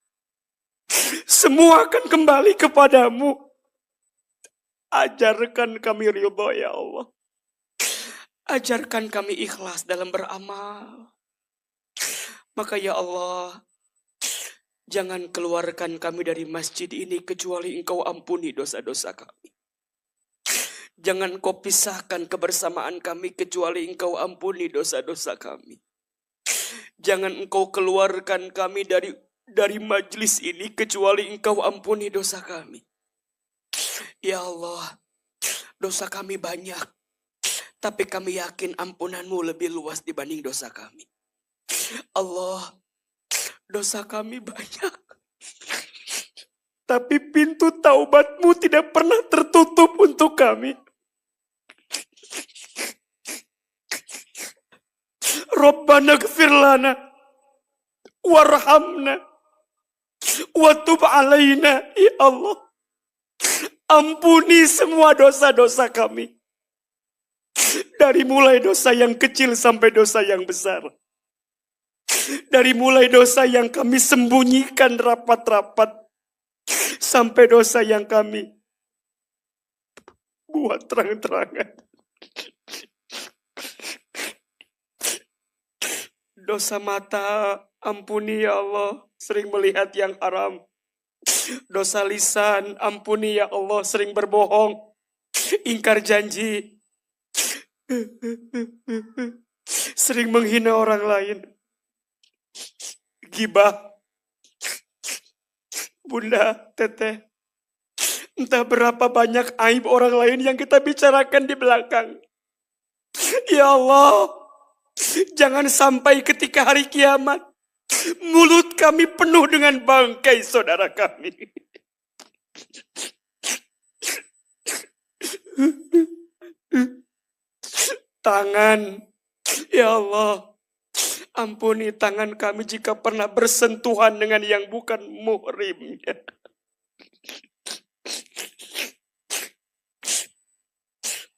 Semua akan kembali kepadamu. Ajarkan kami ridho ya Allah. Ajarkan kami ikhlas dalam beramal. Maka ya Allah, jangan keluarkan kami dari masjid ini kecuali Engkau ampuni dosa-dosa kami. Jangan Kau pisahkan kebersamaan kami kecuali Engkau ampuni dosa-dosa kami. Jangan Engkau keluarkan kami dari majlis ini kecuali Engkau ampuni dosa kami. Ya Allah, dosa kami banyak, tapi kami yakin ampunan-Mu lebih luas dibanding dosa kami. Allah, dosa kami banyak, tapi pintu taubat-Mu tidak pernah tertutup untuk kami. Rabbana gfir lana warhamna wa tub alaina. Ya Allah, ampuni semua dosa-dosa kami. Dari mulai dosa yang kecil sampai dosa yang besar. Dari mulai dosa yang kami sembunyikan rapat-rapat sampai dosa yang kami buat terang-terangan. Dosa mata, ampuni ya Allah, sering melihat yang haram. Dosa lisan, ampuni ya Allah, sering berbohong, ingkar janji, sering menghina orang lain, gibah. Bunda, teteh, entah berapa banyak aib orang lain yang kita bicarakan di belakang. Ya Allah, jangan sampai ketika hari kiamat mulut kami penuh dengan bangkai saudara kami. Tangan, ya Allah, ampuni tangan kami jika pernah bersentuhan dengan yang bukan muhrimnya.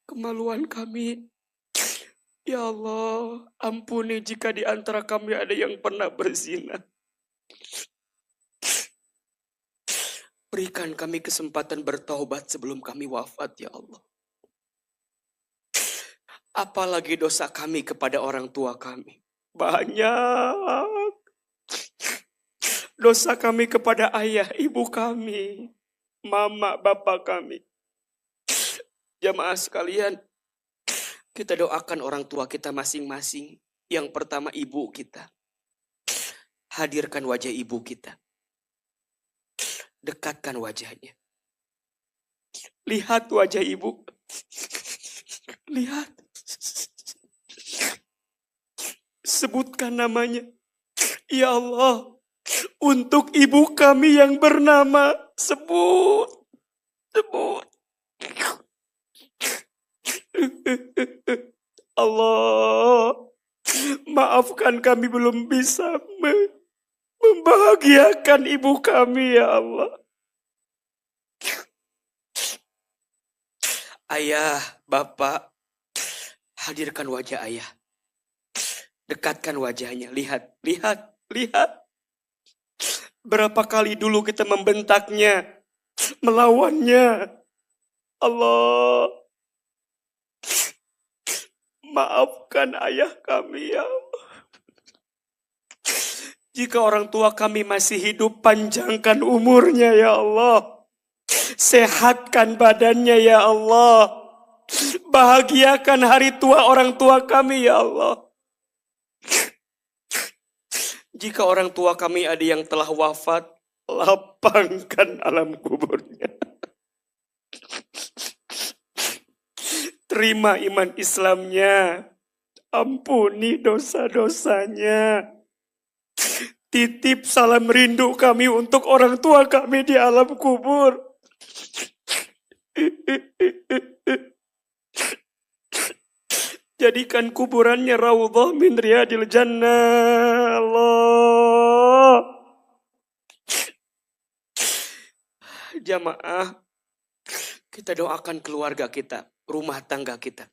Kemaluan kami, ya Allah, ampuni jika di antara kami ada yang pernah berzina. Berikan kami kesempatan bertaubat sebelum kami wafat, ya Allah. Apalagi dosa kami kepada orang tua kami. Banyak. Dosa kami kepada ayah, ibu kami, mama, bapak kami. Jamaah sekalian, kita doakan orang tua kita masing-masing. Yang pertama ibu kita. Hadirkan wajah ibu kita. Dekatkan wajahnya. Lihat wajah ibu. Lihat. Sebutkan namanya. Ya Allah, untuk ibu kami yang bernama, sebut. Allah, maafkan kami belum bisa membahagiakan ibu kami, ya Allah. Ayah, bapak, hadirkan wajah ayah. Dekatkan wajahnya, lihat. Berapa kali dulu kita membentaknya, melawannya. Allah, maafkan ayah kami, ya Allah. Jika orang tua kami masih hidup, panjangkan umurnya, ya Allah. Sehatkan badannya, ya Allah. Bahagiakan hari tua orang tua kami, ya Allah. Jika orang tua kami ada yang telah wafat, lapangkan alam kuburnya. Terima iman Islamnya. Ampuni dosa-dosanya. Titip salam rindu kami untuk orang tua kami di alam kubur. Jadikan kuburannya raudhah min riyadil jannah. Allah. Jamaah, kita doakan keluarga kita, rumah tangga kita.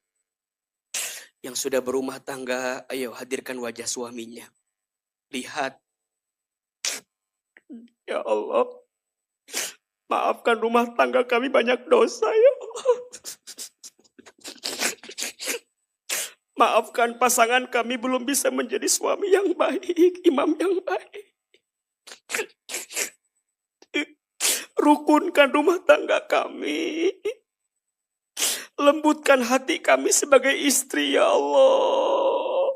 Yang sudah berumah tangga, ayo hadirkan wajah suaminya. Lihat. Ya Allah, maafkan rumah tangga kami banyak dosa, ya Allah. Maafkan pasangan kami belum bisa menjadi suami yang baik, imam yang baik. Rukunkan rumah tangga kami. Lembutkan hati kami sebagai istri, ya Allah.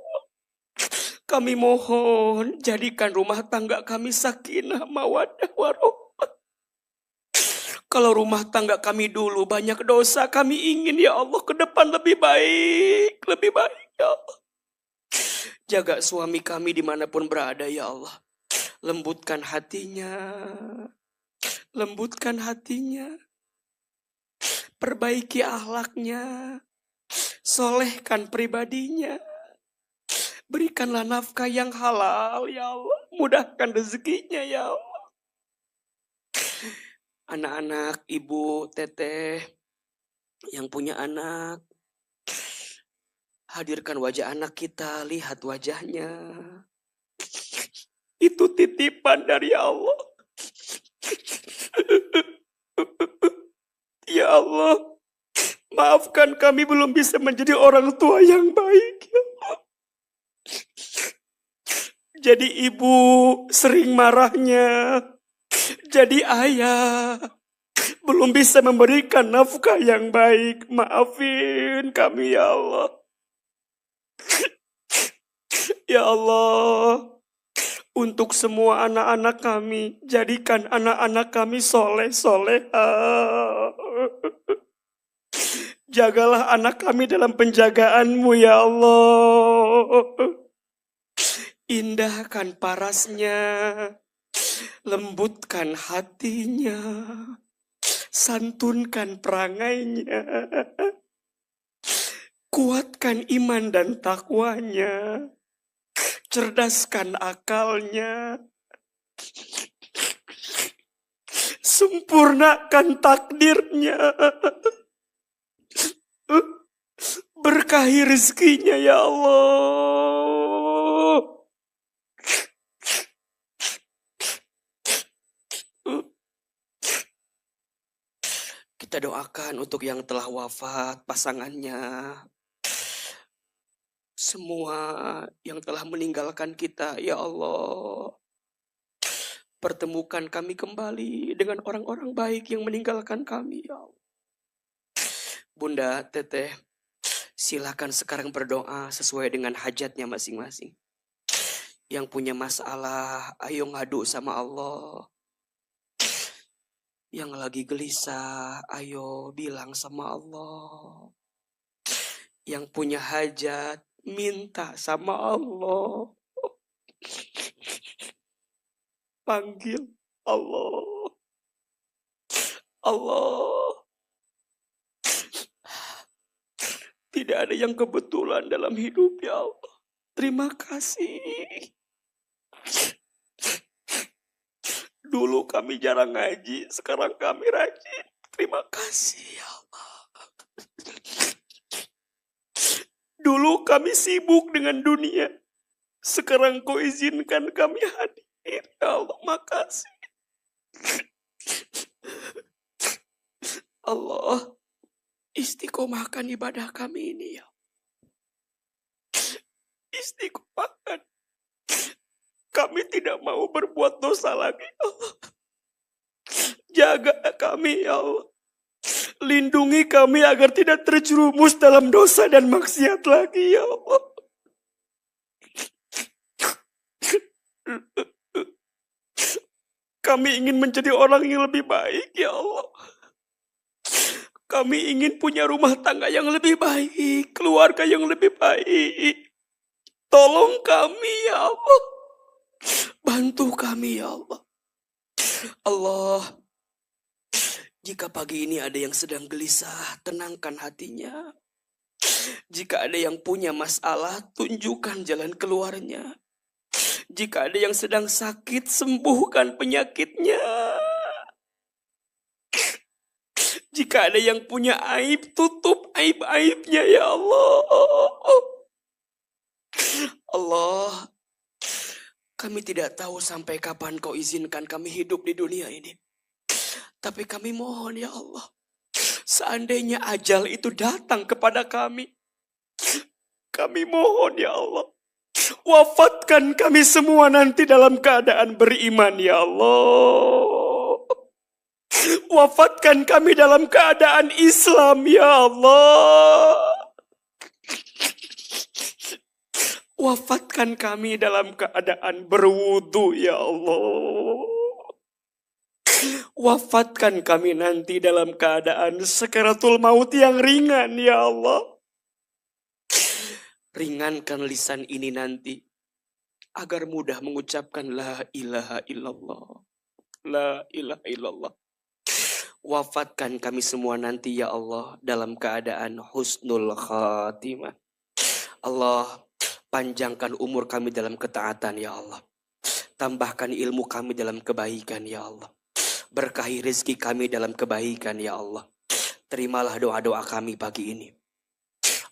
Kami mohon, jadikan rumah tangga kami sakinah, mawaddah, warahmah. Kalau rumah tangga kami dulu banyak dosa, kami ingin, ya Allah, ke depan lebih baik, ya Allah. Jaga suami kami dimanapun berada, ya Allah. Lembutkan hatinya. Perbaiki akhlaknya. Solehkan pribadinya. Berikanlah nafkah yang halal, ya Allah. Mudahkan rezekinya, ya Allah. Anak-anak, ibu, teteh yang punya anak, hadirkan wajah anak kita, lihat wajahnya. Itu titipan dari Allah. Ya Allah, maafkan kami belum bisa menjadi orang tua yang baik, ya Allah. Jadi ibu sering marahnya. Jadi ayah belum bisa memberikan nafkah yang baik. Maafin kami, ya Allah. Ya Allah, untuk semua anak-anak kami, jadikan anak-anak kami soleh-solehah. Jagalah anak kami dalam penjagaan-Mu, ya Allah. Indahkan parasnya, lembutkan hatinya, santunkan perangainya, kuatkan iman dan takwanya, cerdaskan akalnya, sempurnakan takdirnya, berkahi rezekinya, ya Allah. Kita doakan untuk yang telah wafat, pasangannya. Semua yang telah meninggalkan kita, ya Allah. Pertemukan kami kembali dengan orang-orang baik yang meninggalkan kami, ya Allah. Bunda, teteh, silakan sekarang berdoa sesuai dengan hajatnya masing-masing. Yang punya masalah, ayo ngadu sama Allah. Yang lagi gelisah, ayo bilang sama Allah. Yang punya hajat, minta sama Allah. Panggil Allah. Allah. Tidak ada yang kebetulan dalam hidup, ya Allah. Terima kasih. Dulu kami jarang ngaji, sekarang kami rajin. Terima kasih, ya Allah. Dulu kami sibuk dengan dunia, sekarang Kau izinkan kami hadir. Ya Allah, makasih. Allah, istiqomahkan ibadah kami ini, ya. Istiqomahkan. Kami tidak mau berbuat dosa lagi, Allah. Jaga kami, ya Allah. Lindungi kami agar tidak terjerumus dalam dosa dan maksiat lagi, ya Allah. Kami ingin menjadi orang yang lebih baik, ya Allah. Kami ingin punya rumah tangga yang lebih baik, keluarga yang lebih baik. Tolong kami, ya Allah. Bantu kami, ya Allah. Allah, jika pagi ini ada yang sedang gelisah, tenangkan hatinya. Jika ada yang punya masalah, tunjukkan jalan keluarnya. Jika ada yang sedang sakit, sembuhkan penyakitnya. Jika ada yang punya aib, tutup aib-aibnya, ya Allah. Allah, kami tidak tahu sampai kapan Kau izinkan kami hidup di dunia ini. Tapi kami mohon, ya Allah, seandainya ajal itu datang kepada kami, kami mohon, ya Allah, wafatkan kami semua nanti dalam keadaan beriman, ya Allah. Wafatkan kami dalam keadaan Islam, ya Allah. Wafatkan kami dalam keadaan berwudu, ya Allah. Wafatkan kami nanti dalam keadaan sakaratul maut yang ringan, ya Allah. Ringankan lisan ini nanti agar mudah mengucapkan la ilaha illallah. La ilaha illallah. Wafatkan kami semua nanti, ya Allah, dalam keadaan husnul khatimah. Allah, panjangkan umur kami dalam ketaatan, ya Allah. Tambahkan ilmu kami dalam kebaikan, ya Allah. Berkahi rezeki kami dalam kebaikan, ya Allah. Terimalah doa-doa kami pagi ini.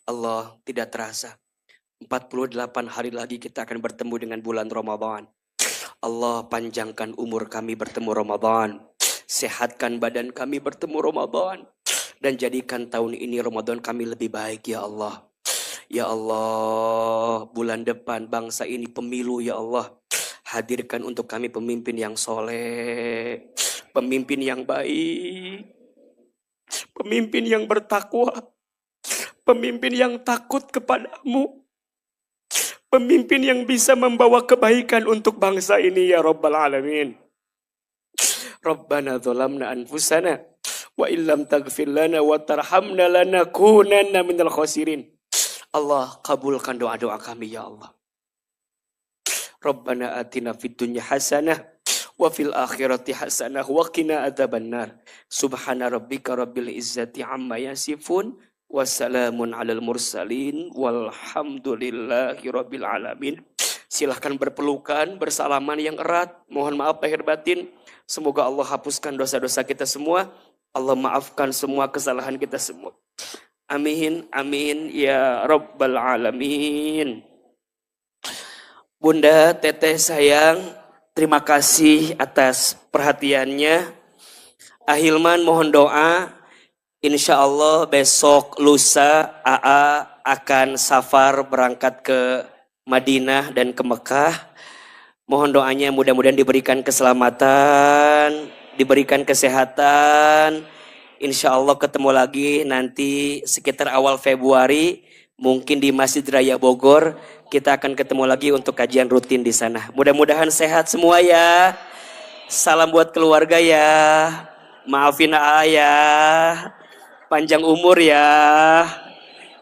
Allah, tidak terasa 48 hari lagi kita akan bertemu dengan bulan Ramadan. Allah, panjangkan umur kami bertemu Ramadan. Sehatkan badan kami bertemu Ramadan. Dan jadikan tahun ini Ramadan kami lebih baik, ya Allah. Ya Allah, bulan depan bangsa ini pemilu, ya Allah. Hadirkan untuk kami pemimpin yang soleh, pemimpin yang baik, pemimpin yang bertakwa, pemimpin yang takut kepadamu, pemimpin yang bisa membawa kebaikan untuk bangsa ini, ya Rabbal Alamin. Rabbana zalamna anfusana wa illam taghfir lana wa tarhamna lanakunanna minal khasirin. Allah, kabulkan doa-doa kami, ya Allah. Rabbana atina fid dunya hasanah wa fil akhirati hasanah wa qina adzabannar. Subhana rabbika rabbil izzati amma yasifun wa salamun alal mursalin walhamdulillahi rabbil alamin. Silahkan berpelukan, bersalaman yang erat. Mohon maaf lahir batin. Semoga Allah hapuskan dosa-dosa kita semua. Allah maafkan semua kesalahan kita semua. Amin, amin, ya Rabbal Alamin. Bunda, teteh sayang, terima kasih atas perhatiannya. Ahilman mohon doa. Insya Allah besok lusa AA akan safar berangkat ke Madinah dan ke Mekah. Mohon doanya mudah-mudahan diberikan keselamatan, diberikan kesehatan. Insya Allah ketemu lagi nanti sekitar awal Februari. Mungkin di Masjid Raya Bogor. Kita akan ketemu lagi untuk kajian rutin di sana. Mudah-mudahan sehat semua ya. Salam buat keluarga ya. Maafin ayah. Panjang umur ya.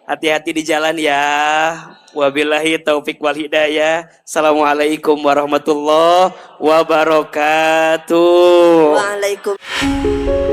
Hati-hati di jalan ya. Wabillahi taufik wal hidayah. Assalamualaikum warahmatullahi wabarakatuh. Waalaikumsalam.